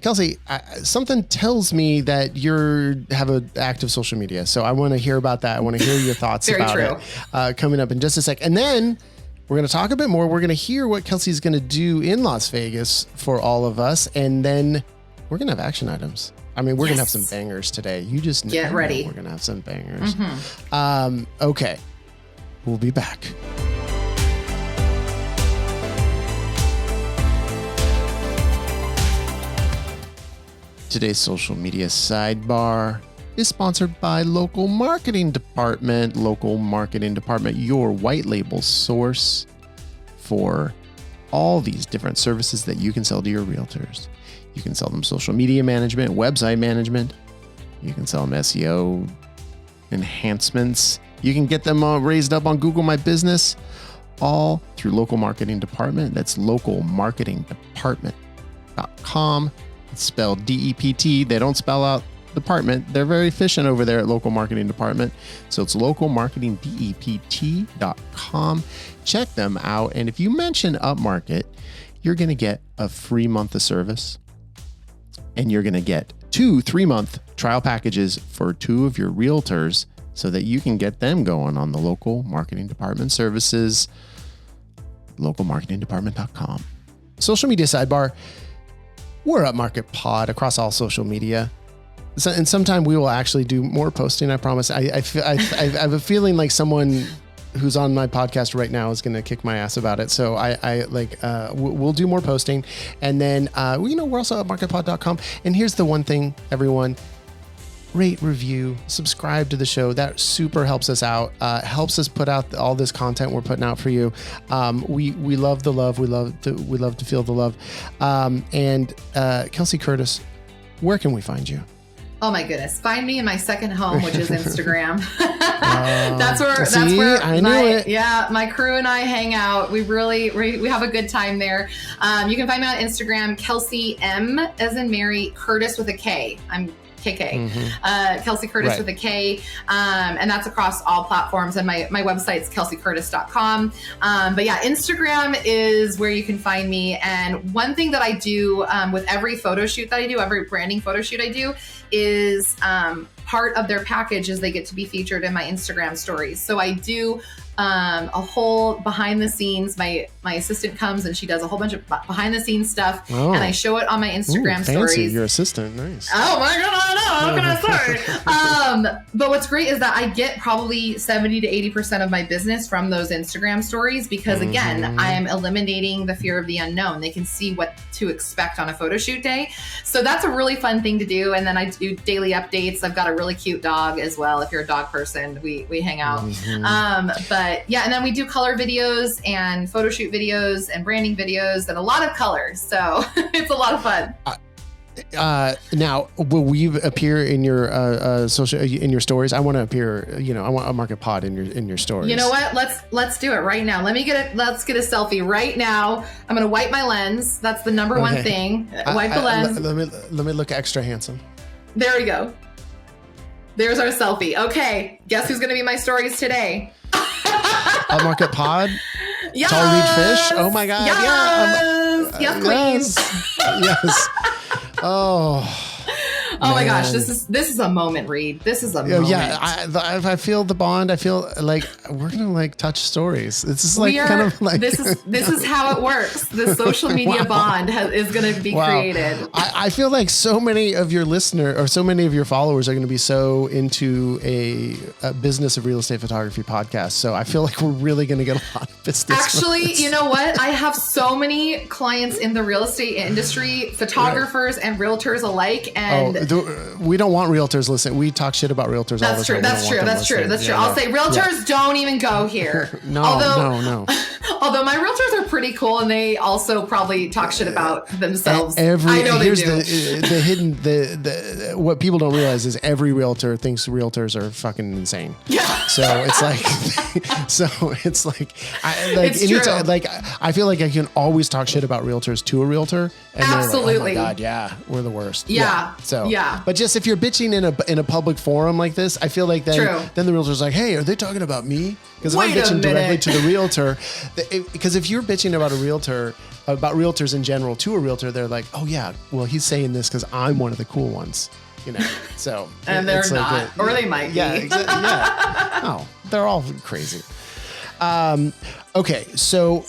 Kelsey, something tells me that you have an active social media. So I want to hear about that. I want to hear your thoughts about it coming up in just a sec. And then we're going to talk a bit more. We're going to hear what Kelsey's going to do in Las Vegas for all of us. And then we're going to have action items. I mean, we're going to have some bangers today. You just get ready. We're going to have some bangers. Okay. We'll be back. Today's social media sidebar is sponsored by Local Marketing Department. Local Marketing Department, your white label source for all these different services that you can sell to your realtors. You can sell them social media management, website management. You can sell them SEO enhancements. You can get them raised up on Google My Business, all through Local Marketing Department. That's localmarketingdepartment.com. It's spelled DEPT. They don't spell out department. They're very efficient over there at Local Marketing Department. So it's localmarketingdept.com. Check them out. And if you mention Upmarket, you're going to get a free month of service. And you're going to get 2 3-month trial packages for 2 of your realtors so that you can get them going on the Local Marketing Department services, localmarketingdepartment.com. Social media sidebar. We're Upmarket Pod across all social media. And sometime we will actually do more posting, I promise. I have a feeling like someone who's on my podcast right now is going to kick my ass about it. So we'll do more posting. And then, we're also at upmarketpod.com. And here's the one thing, everyone: rate, review, subscribe to the show. That super helps us out, helps us put out all this content we're putting out for you. We love the love. We love to feel the love. Kelsey Kurtis, where can we find you? Oh my goodness. Find me in my second home, which is Instagram. That's where my crew and I hang out. We have a good time there. You can find me on Instagram, Kelsey M as in Mary, Kurtis with a K. I'm KK. Kelsey Kurtis with a K. And that's across all platforms. And my website's kelseykurtis.com. But yeah, Instagram is where you can find me. And one thing that I do with every photo shoot that I do, every branding photo shoot I do, is part of their package is they get to be featured in my Instagram stories. So I do a whole behind the scenes. My assistant comes and she does a whole bunch of behind the scenes stuff, and I show it on my Instagram stories. Your assistant, nice. Oh my God, I know. How can I say? But what's great is that I get probably 70 to 80% of my business from those Instagram stories because again, I am eliminating the fear of the unknown. They can see what to expect on a photo shoot day. So that's a really fun thing to do. And then I do daily updates. I've got a really cute dog as well. If you're a dog person, we hang out. But yeah, and then we do color videos and photo shoot videos and branding videos and a lot of colors. So it's a lot of fun. Now, will we appear in your in your stories? I want to appear. I want Upmarket Pod in your stories. You know what? Let's do it right now. Let's get a selfie right now. I'm gonna wipe my lens. That's the number one thing. Wipe the lens. Let me look extra handsome. There we go. There's our selfie. Okay, guess who's gonna be my stories today? Upmarket Pod. Yes. Tall Reed Fish. Oh my God. Yes. Yes, queens. Yes. Oh. Oh my gosh, this is a moment, Reed. This is a moment. Yeah, I feel the bond. I feel like we're gonna like touch stories. This is like kind of like this is how it works. The social media bond is going to be created. I feel like so many of your listeners or so many of your followers are going to be so into a business of real estate photography podcast. So I feel like we're really going to get a lot of business. Actually, you know what? I have so many clients in the real estate industry, photographers and realtors alike. And we don't want realtors listening. We talk shit about realtors all the time. That's true. I'll say realtors don't even go here. No. Although my realtors are pretty cool and they also probably talk shit about themselves. I know they do. The hidden, what people don't realize is every realtor thinks realtors are fucking insane. Yeah. So it's like, I feel like I can always talk shit about realtors to a realtor. And absolutely. They're like, oh my God, yeah, we're the worst. Yeah. So, but just if you're bitching in a public forum like this, I feel like then the realtor's like, hey, are they talking about me? Because if I'm bitching directly to the realtor, because if you're bitching about about realtors in general to a realtor, they're like, oh yeah, well he's saying this because I'm one of the cool ones, you know. So and they're not, or they might be. Yeah, no, they're all crazy. Okay, so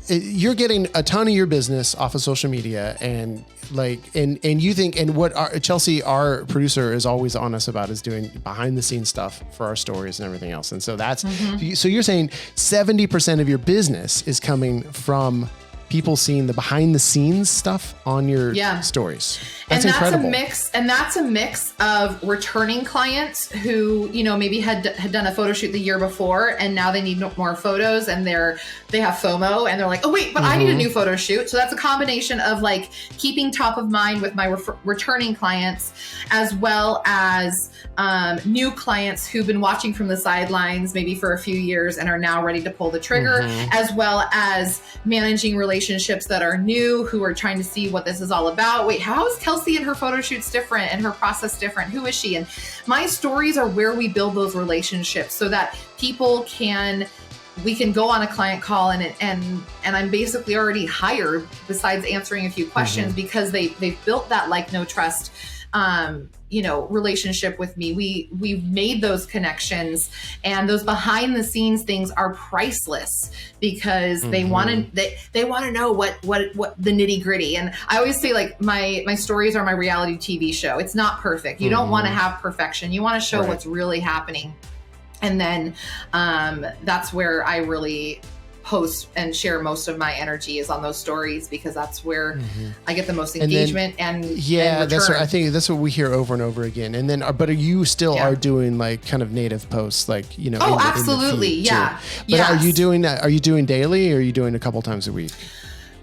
you're getting a ton of your business off of social media, and you think, and what Chelsea, our producer, is always on us about is doing behind the scenes stuff for our stories and everything else. And so so you're saying 70% of your business is coming from people seeing the behind the scenes stuff on your stories. That's incredible. That's a mix of returning clients who, maybe had done a photo shoot the year before and now they need more photos and they have FOMO and they're like, oh wait, but I need a new photo shoot. So that's a combination of like keeping top of mind with my returning clients, as well as new clients who've been watching from the sidelines maybe for a few years and are now ready to pull the trigger, as well as managing relationships that are new who are trying to see what this is all about. Wait, how is Kelsey and her photo shoots different and her process different? Who is she? And my stories are where we build those relationships so that we can go on a client call and I'm basically already hired besides answering a few questions because they've built that like no trust relationship with me. We've made those connections, and those behind the scenes things are priceless because they want to know what the nitty gritty. And I always say like my stories are my reality TV show. It's not perfect. You don't want to have perfection. You want to show what's really happening. And then that's where I really post and share most of my energy is on those stories because that's where I get the most engagement and that's what I think. That's what we hear over and over again. And then, but are you still are doing like kind of native posts, like Oh, absolutely, yeah. But are you doing that? Are you doing daily, or are you doing a couple times a week?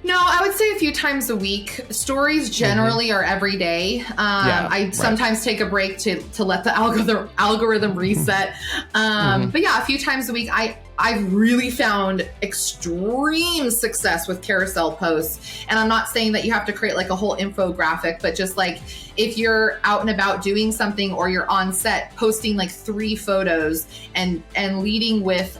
No, I would say a few times a week. Stories generally are every day. I sometimes take a break to let the algorithm reset. But yeah, a few times a week. I've really found extreme success with carousel posts. And I'm not saying that you have to create like a whole infographic, but just like if you're out and about doing something or you're on set, posting like 3 photos and leading with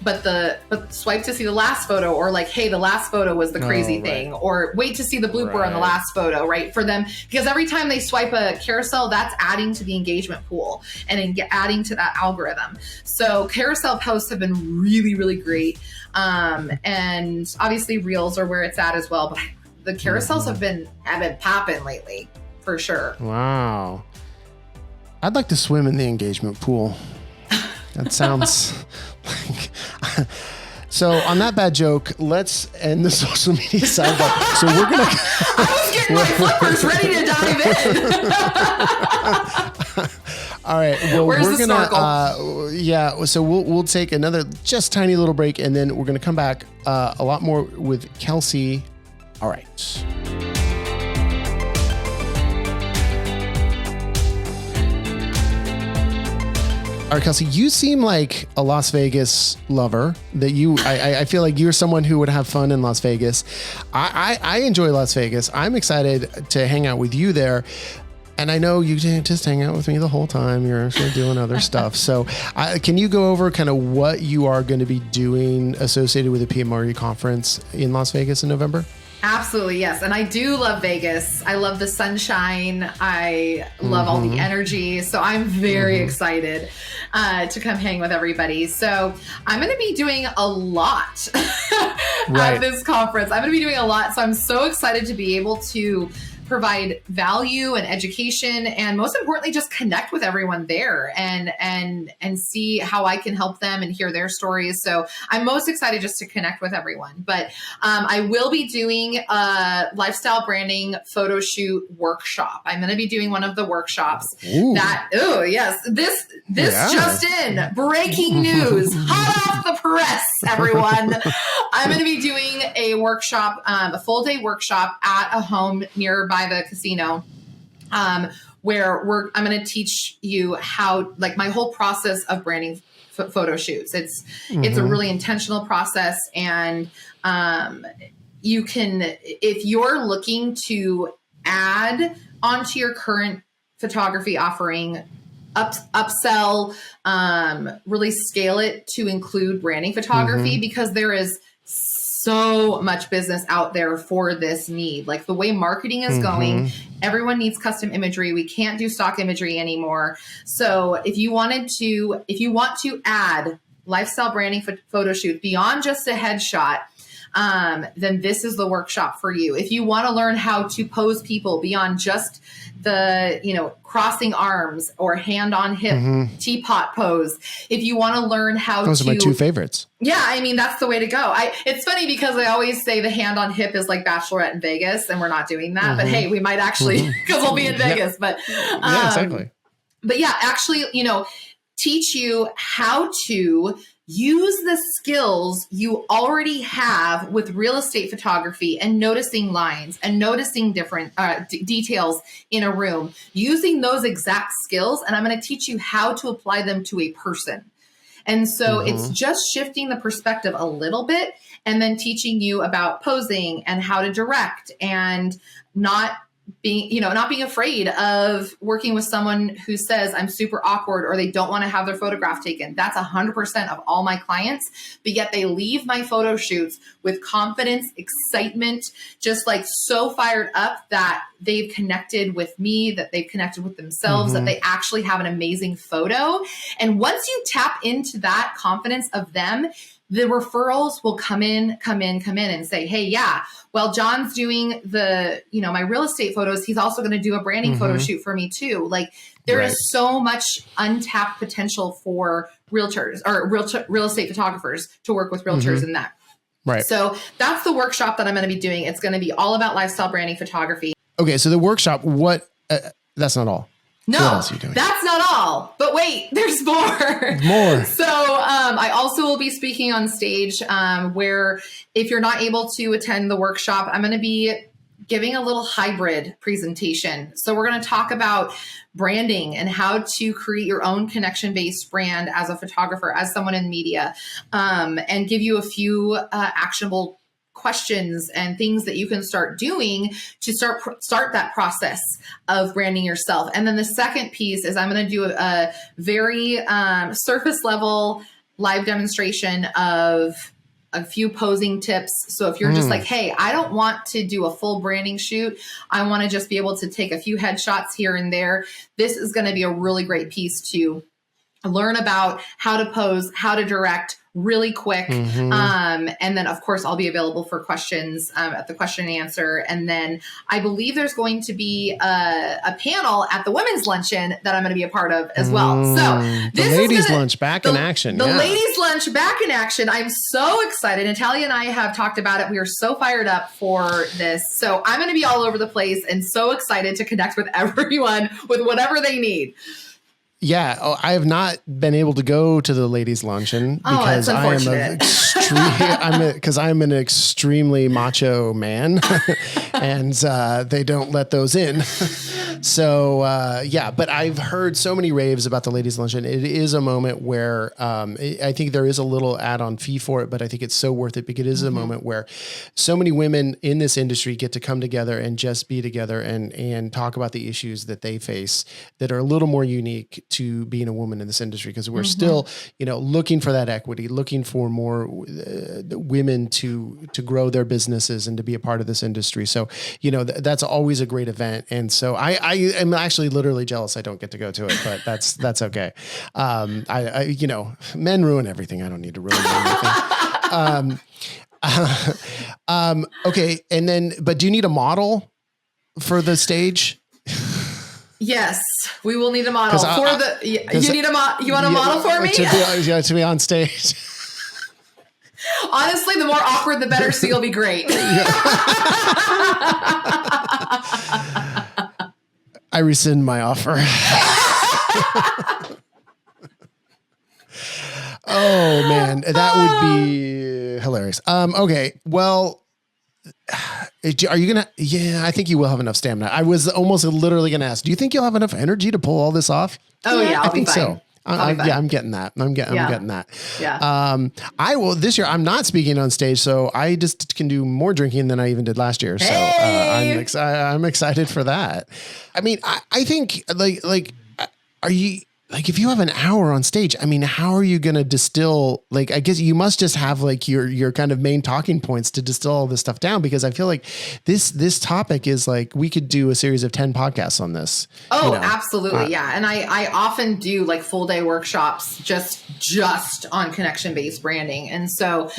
but swipe to see the last photo, or like, hey, the last photo was the crazy thing, or wait to see the blooper on the last photo, right? For them, because every time they swipe a carousel, that's adding to the engagement pool and adding to that algorithm. So carousel posts have been really, really great. And obviously reels are where it's at as well, but the carousels have been popping lately for sure. Wow. I'd like to swim in the engagement pool. That sounds like... So on that bad joke, let's end the social media sidebar. So we're going to... I was getting my flippers ready to dive in. All right. Well, we're going to... So we'll take another just tiny little break, and then we're going to come back a lot more with Kelsey. All right. All right, Kelsey, you seem like a Las Vegas lover. I feel like you're someone who would have fun in Las Vegas. I enjoy Las Vegas. I'm excited to hang out with you there. And I know you didn't just hang out with me the whole time. You're actually doing other stuff. So can you go over kind of what you are going to be doing associated with the PMRE conference in Las Vegas in November? Absolutely, yes. And I do love Vegas. I love the sunshine. I love all the energy. So I'm very excited to come hang with everybody. So I'm going to be doing a lot at this conference. I'm going to be doing a lot. So I'm so excited to be able to provide value and education, and most importantly, just connect with everyone there and see how I can help them and hear their stories. So I'm most excited just to connect with everyone. But I will be doing a lifestyle branding photo shoot workshop. I'm going to be doing one of the workshops this just in, breaking news, hot off the press, everyone. I'm going to be doing a workshop, a full day workshop at a home nearby the casino, where I'm going to teach you how, like, my whole process of branding photo shoots. It's a really intentional process, and you can, if you're looking to add onto your current photography offering, upsell, really scale it to include branding photography, because there is so much business out there for this need. Like, the way marketing is going, everyone needs custom imagery. We can't do stock imagery anymore. So if you want to add lifestyle branding photo shoot beyond just a headshot, then this is the workshop for you. If you want to learn how to pose people beyond just the, crossing arms or hand on hip teapot pose, if you want to learn how those are my two favorites. Yeah, I mean, that's the way to go. It's funny because I always say the hand on hip is like Bachelorette in Vegas, and we're not doing that. But hey, we might actually, because we'll be in Vegas. But yeah, exactly. But yeah, actually, teach you how to use the skills you already have with real estate photography and noticing lines and noticing different details in a room, using those exact skills. And I'm going to teach you how to apply them to a person. And so it's just shifting the perspective a little bit, and then teaching you about posing and how to direct, and not being afraid of working with someone who says I'm super awkward or they don't want to have their photograph taken. That's 100% of all my clients, but yet they leave my photo shoots with confidence, excitement, just like so fired up that they've connected with me, that they've connected with themselves, that they actually have an amazing photo. And once you tap into that confidence of them, the referrals will come in and say, hey, yeah, well, John's doing the, my real estate photos. He's also going to do a branding photo shoot for me too. Like, there is so much untapped potential for realtors or real estate photographers to work with realtors in that. Right. So that's the workshop that I'm going to be doing. It's going to be all about lifestyle branding photography. Okay. So the workshop, that's not all. No, what else are you doing? That's not all. But wait, there's more. More. So I also will be speaking on stage where, if you're not able to attend the workshop, I'm going to be giving a little hybrid presentation. So we're going to talk about branding and how to create your own connection-based brand as a photographer, as someone in media, and give you a few actionable questions and things that you can start doing to start that process of branding yourself. And then the second piece is I'm going to do a very surface level live demonstration of a few posing tips. So if you're just like, hey, I don't want to do a full branding shoot, I want to just be able to take a few headshots here and there, this is going to be a really great piece to learn about how to pose, how to direct really quick. And then, of course, I'll be available for questions at the question and answer. And then I believe there's going to be a panel at the women's luncheon that I'm going to be a part of as well. So the ladies' lunch back in action. The ladies' lunch back in action. I'm so excited. Natalia and I have talked about it. We are so fired up for this. So I'm going to be all over the place and so excited to connect with everyone with whatever they need. Yeah, I have not been able to go to the ladies' luncheon because I'm an extremely macho man, and they don't let those in. So but I've heard so many raves about the ladies' luncheon. It is a moment where I think there is a little add-on fee for it, but I think it's so worth it because it is a moment where so many women in this industry get to come together and just be together and talk about the issues that they face that are a little more unique to being a woman in this industry, because we're still, looking for that equity, looking for more women to grow their businesses and to be a part of this industry. So, that's always a great event. And so I am actually literally jealous I don't get to go to it, but that's okay. Men ruin everything. I don't need to ruin anything. Okay. And then, but do you need a model for the stage? Yes, we will need a model you want a model for me? To be on stage. Honestly, the more awkward, the better. So you'll be great. I rescind my offer. Oh man, that would be hilarious. Okay, well, are you gonna? Yeah, I think you will have enough stamina. I was almost literally gonna ask, do you think you'll have enough energy to pull all this off? Oh yeah, I think fine. So. I'm getting that. I'm getting that. Yeah. I will this year. I'm not speaking on stage, so I just can do more drinking than I even did last year. Hey! So I'm excited for that. I mean, I think like, are you? Like if you have an hour on stage, I mean, how are you going to distill? Like, I guess you must just have like your kind of main talking points to distill all this stuff down, because I feel like this topic is like, we could do a series of 10 podcasts on this. Oh, absolutely. Yeah. And I often do like full day workshops just on connection-based branding. And so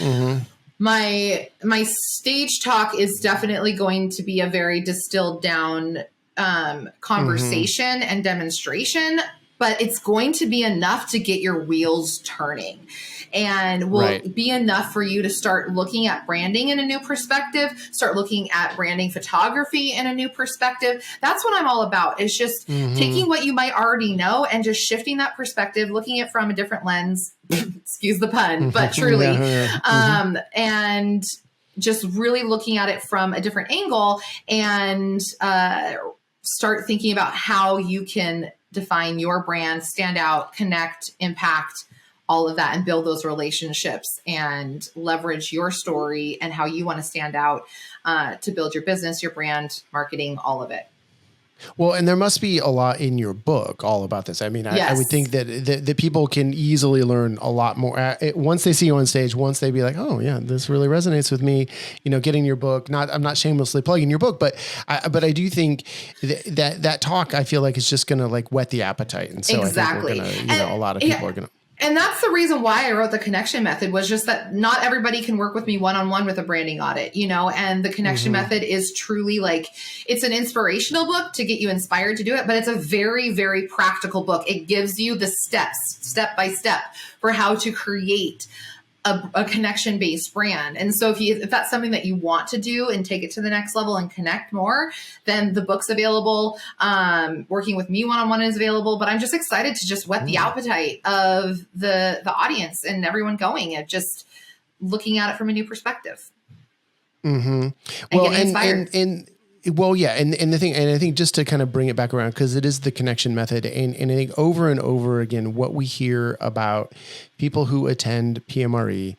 my stage talk is definitely going to be a very distilled down conversation and demonstration, but it's going to be enough to get your wheels turning, and will be enough for you to start looking at branding in a new perspective, start looking at branding photography in a new perspective. That's what I'm all about, is just taking what you might already know and just shifting that perspective, looking at it from a different lens, excuse the pun, but truly, and just really looking at it from a different angle, and start thinking about how you can define your brand, stand out, connect, impact, all of that, and build those relationships and leverage your story and how you want to stand out to build your business, your brand, marketing, all of it. Well, and there must be a lot in your book all about this. I mean, I would think that people can easily learn a lot more once they see you on stage. Once they be like, oh yeah, this really resonates with me. Getting your book. I'm not shamelessly plugging your book, but I do think that talk, I feel like, is just going to like whet the appetite, and so exactly. I think we're gonna, a lot of people are gonna. And that's the reason why I wrote the connection method, was just that not everybody can work with me one-on-one with a branding audit, and the connection method is truly like, it's an inspirational book to get you inspired to do it, but it's a very, very practical book. It gives you the steps, step by step, for how to create a connection-based brand. And so if that's something that you want to do and take it to the next level and connect more, then the book's available. Working with me one-on-one is available, but I'm just excited to just whet the appetite of the audience and everyone going, and just looking at it from a new perspective. Well, and well, yeah. And the thing, and I think just to kind of bring it back around, because it is the connection method. And I think over and over again, what we hear about people who attend PMRE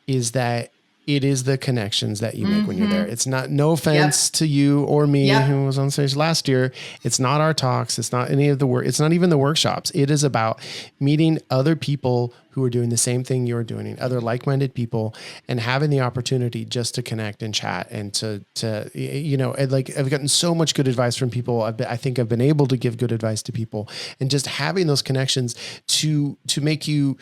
is that it is the connections that you make when you're there. It's not, no offense to you or me who was on stage last year. It's not our talks. It's not any of the work. It's not even the workshops. It is about meeting other people who are doing the same thing you're doing, other like-minded people, and having the opportunity just to connect and chat, and to like, I've gotten so much good advice from people. I think I've been able to give good advice to people, and just having those connections to make you,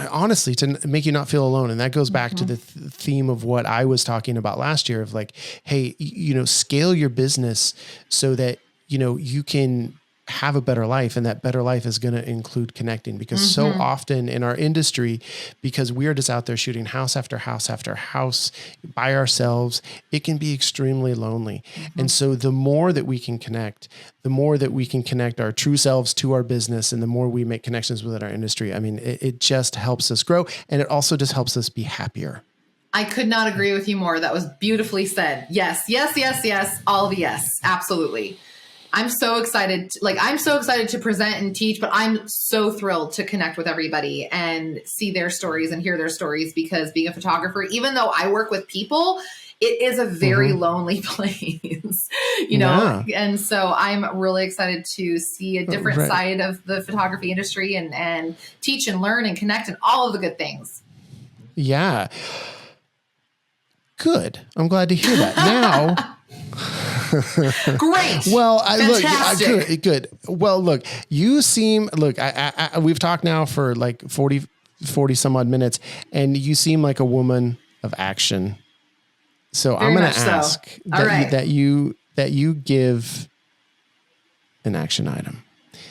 honestly, to make you not feel alone. And that goes back to the theme of what I was talking about last year of like, hey, scale your business so that, you can have a better life, and that better life is going to include connecting, because so often in our industry, because we are just out there shooting house after house after house by ourselves, it can be extremely lonely. And so the more that we can connect, the more that we can connect our true selves to our business, and the more we make connections within our industry, I mean, it just helps us grow, and it also just helps us be happier. I could not agree with you more. That was beautifully said. Yes, yes, yes, yes. All the yes. Absolutely. I'm so excited. I'm so excited to present and teach, but I'm so thrilled to connect with everybody and see their stories and hear their stories, because being a photographer, even though I work with people, it is a very lonely place, you know? Yeah. And so I'm really excited to see a different side of the photography industry and teach and learn and connect and all of the good things. Yeah. Good. I'm glad to hear that. Now, great. Well, good. Well, look, you seem, we've talked now for like 40 some odd minutes, and you seem like a woman of action. So very I'm going to ask that you give an action item.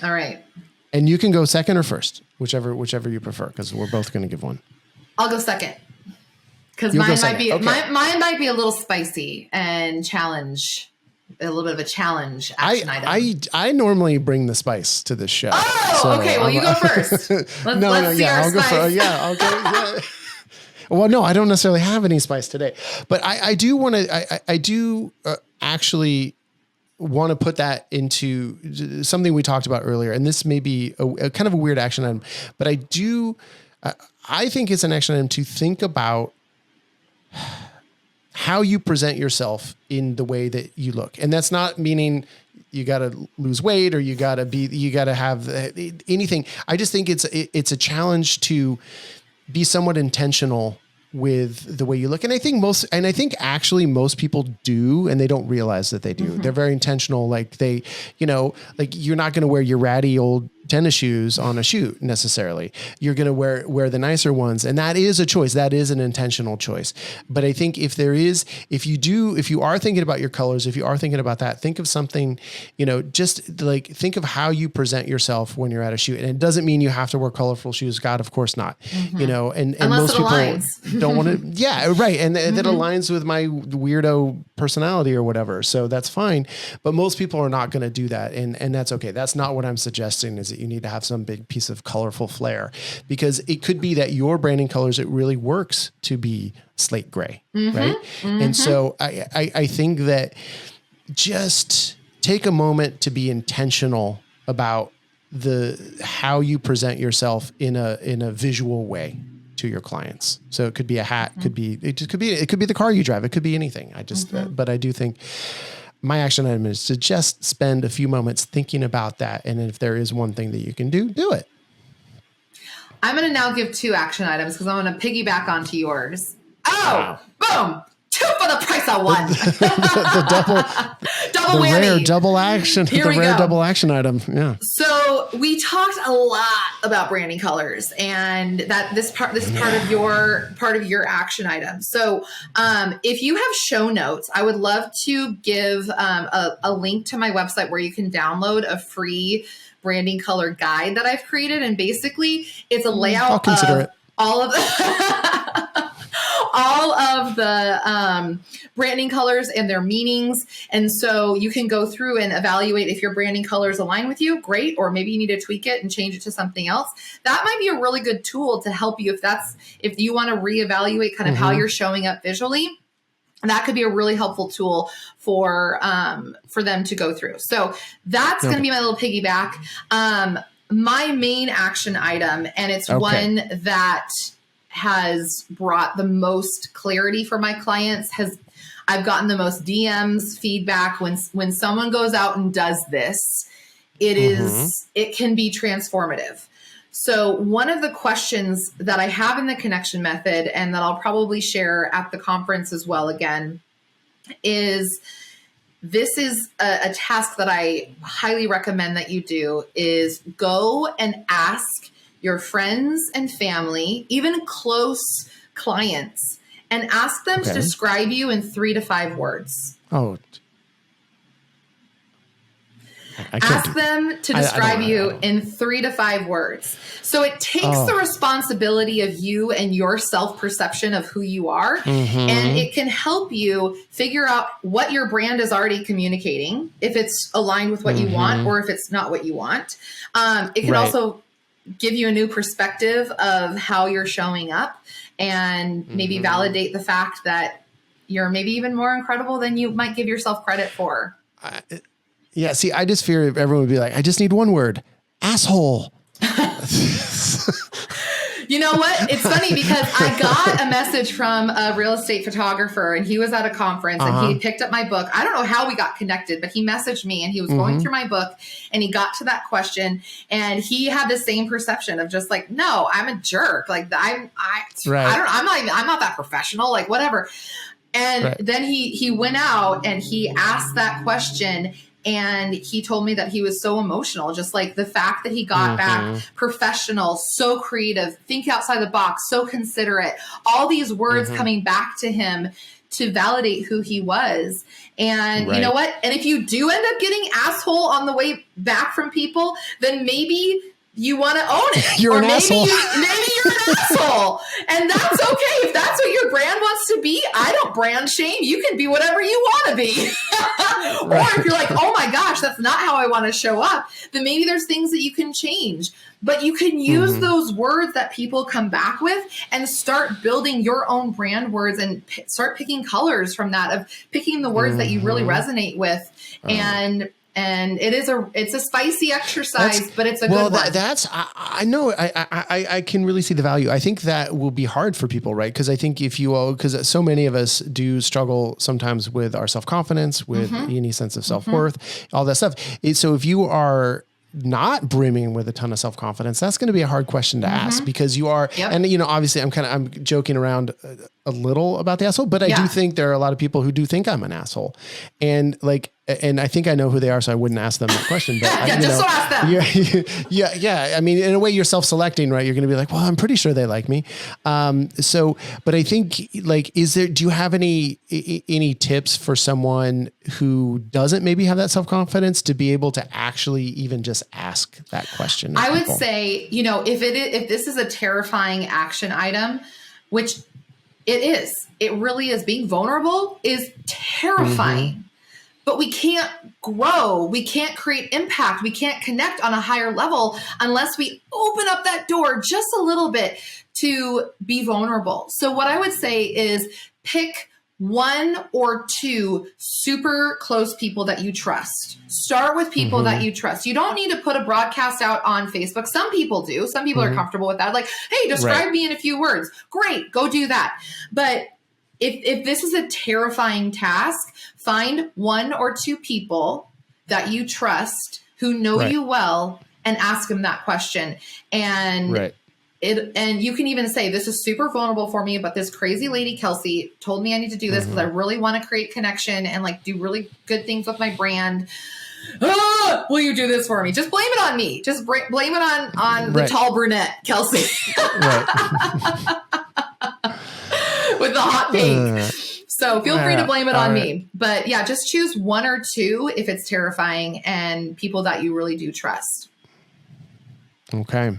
All right. And you can go second or first, whichever you prefer, because we're both going to give one. I'll go second. Because mine might be a little spicy and a little bit of a challenge action item. I normally bring the spice to this show. Oh, so okay. Well, you go first. Let's see our spice. I'll go. Yeah. Well, no, I don't necessarily have any spice today, but I do want to. I do actually want to put that into something we talked about earlier, and this may be a kind of a weird action item, but I do. I think it's an action item to think about how you present yourself in the way that you look. And that's not meaning you got to lose weight or you got to have anything. I just think it's a challenge to be somewhat intentional with the way you look. And I think actually most people do, and they don't realize that they do. Mm-hmm. They're very intentional. Like they, like you're not going to wear your ratty old tennis shoes on a shoot necessarily. You're going to wear the nicer ones. And that is a choice. That is an intentional choice. But I think if you are thinking about your colors, if you are thinking about that, think of something, just like think of how you present yourself when you're at a shoot. And it doesn't mean you have to wear colorful shoes. God, of course not, and most people don't want to. Yeah. Right. And that aligns with my weirdo personality or whatever. So that's fine. But most people are not going to do that. And that's okay. That's not what I'm suggesting, is that you need to have some big piece of colorful flair, because it could be that your branding colors, it really works to be slate gray. Right. And so I think that just take a moment to be intentional about how you present yourself in a visual way to your clients. So it could be a hat, it could be the car you drive. It could be anything. But I do think my action item is to just spend a few moments thinking about that. And if there is one thing that you can do it. I'm going to now give 2 action items because I'm going to piggyback onto yours. Oh, wow. Boom. 2 for the price of 1. double whammy. Rare double action. Double action item. Yeah. So we talked a lot about branding colors, and that this is part of your action item. So if you have show notes, I would love to give a link to my website where you can download a free branding color guide that I've created, and basically it's a layout of all of the branding colors and their meanings. And so you can go through and evaluate if your branding colors align with you, great, or maybe you need to tweak it and change it to something else. That might be a really good tool to help you if you want to reevaluate kind of how you're showing up visually. That could be a really helpful tool for them to go through. So that's going to be my little piggyback. My main action item, and it's one that has brought the most clarity for my clients, I've gotten the most DMs, feedback when someone goes out and does this. It can be transformative. So one of the questions that I have in the connection method, and that I'll probably share at the conference as well again, is this is a task that I highly recommend that you do, is go and ask your friends and family, even close clients, and ask them to describe you in 3 to 5 words. Oh, ask them to describe you in 3 to 5 words. So it takes the responsibility of you and your self-perception of who you are. And it can help you figure out what your brand is already communicating, if it's aligned with what you want or if it's not what you want. It can also give you a new perspective of how you're showing up, and maybe validate the fact that you're maybe even more incredible than you might give yourself credit for. Yeah. See, I just fear everyone would be like, I just need one word: asshole. You know what? It's funny because I got a message from a real estate photographer, and he was at a conference and he picked up my book. I don't know how we got connected, but he messaged me and he was going through my book and he got to that question, and he had the same perception of just like, no, I'm a jerk. Like I'm not that professional, like whatever. And then he went out and he asked that question. And he told me that he was so emotional, just like the fact that he got back professional, so creative, think outside the box, so considerate, all these words coming back to him to validate who he was. And you know what? And if you do end up getting asshole on the way back from people, then maybe you want to own it. You're or an asshole. Maybe you're an asshole. And that's okay. If that's what your brand wants to be, I don't brand shame. You can be whatever you want to be. Or if you're like, oh my gosh, that's not how I want to show up, then maybe there's things that you can change. But you can use those words that people come back with and start building your own brand words and start picking colors from that, of picking the words that you really resonate with. And it's a spicy exercise, but it's a good one. I know I can really see the value. I think that will be hard for people, right? Because I think because so many of us do struggle sometimes with our self-confidence, with any sense of self-worth, all that stuff. So if you are not brimming with a ton of self-confidence, that's going to be a hard question to ask, because you are, and obviously I'm joking around a little about the asshole, but I do think there are a lot of people who do think I'm an asshole, and I think I know who they are, so I wouldn't ask them that question. But just don't ask them. Yeah. I mean, in a way, you're self-selecting, right? You're going to be like, well, I'm pretty sure they like me. But I think, do you have any tips for someone who doesn't maybe have that self-confidence to be able to actually even just ask that question? I would say, if this is a terrifying action item, which it really is, being vulnerable is terrifying. But we can't grow. We can't create impact. We can't connect on a higher level unless we open up that door just a little bit to be vulnerable. So what I would say is pick 1 or 2 super close people that you trust. Start with people that you trust. You don't need to put a broadcast out on Facebook. Some people do. Some people are comfortable with that. Like, hey, describe me in a few words. Great, go do that. But if this is a terrifying task, find 1 or 2 people that you trust who know you well and ask them that question. And and you can even say, this is super vulnerable for me, but this crazy lady, Kelsey, told me I need to do this because I really want to create connection and do really good things with my brand. Will you do this for me? Just blame it on me. Just blame it on the tall brunette, Kelsey. With the hot pink. So feel free to blame it on me. But just choose 1 or 2 if it's terrifying, and people that you really do trust. Okay.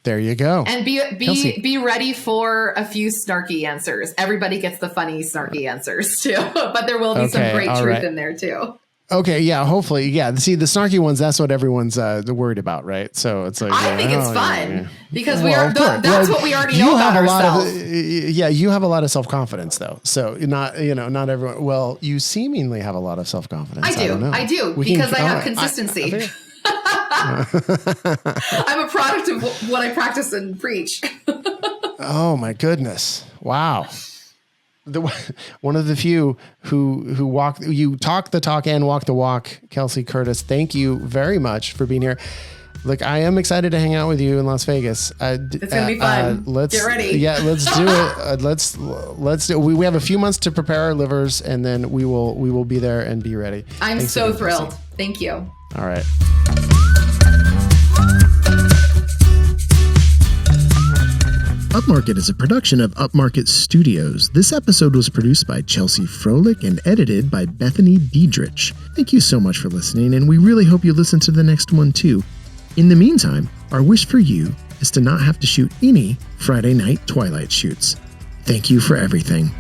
There you go. And be ready for a few snarky answers. Everybody gets the funny snarky answers too, but there will be some great truth in there too. Okay. Yeah. Hopefully. Yeah. See, the snarky ones, that's what everyone's worried about. Right. So it's like, I think it's fun because that's what we already know about ourselves. You have a lot of self-confidence though. So not everyone, well, you seemingly have a lot of self-confidence. I do because I have consistency. I'm a product of what I practice and preach. Oh my goodness. Wow. One of the few who talk the talk and walk the walk, Kelsey Kurtis. Thank you very much for being here. Look, I am excited to hang out with you in Las Vegas. It's gonna be fun. Get ready. Yeah, let's do it. Let's do it. We have a few months to prepare our livers, and then we will be there and be ready. I'm so thrilled. Thank you. All right. Upmarket is a production of Upmarket Studios. This episode was produced by Chelsea Froelich and edited by Bethany Diedrich. Thank you so much for listening, and we really hope you listen to the next one too. In the meantime, our wish for you is to not have to shoot any Friday night Twilight shoots. Thank you for everything.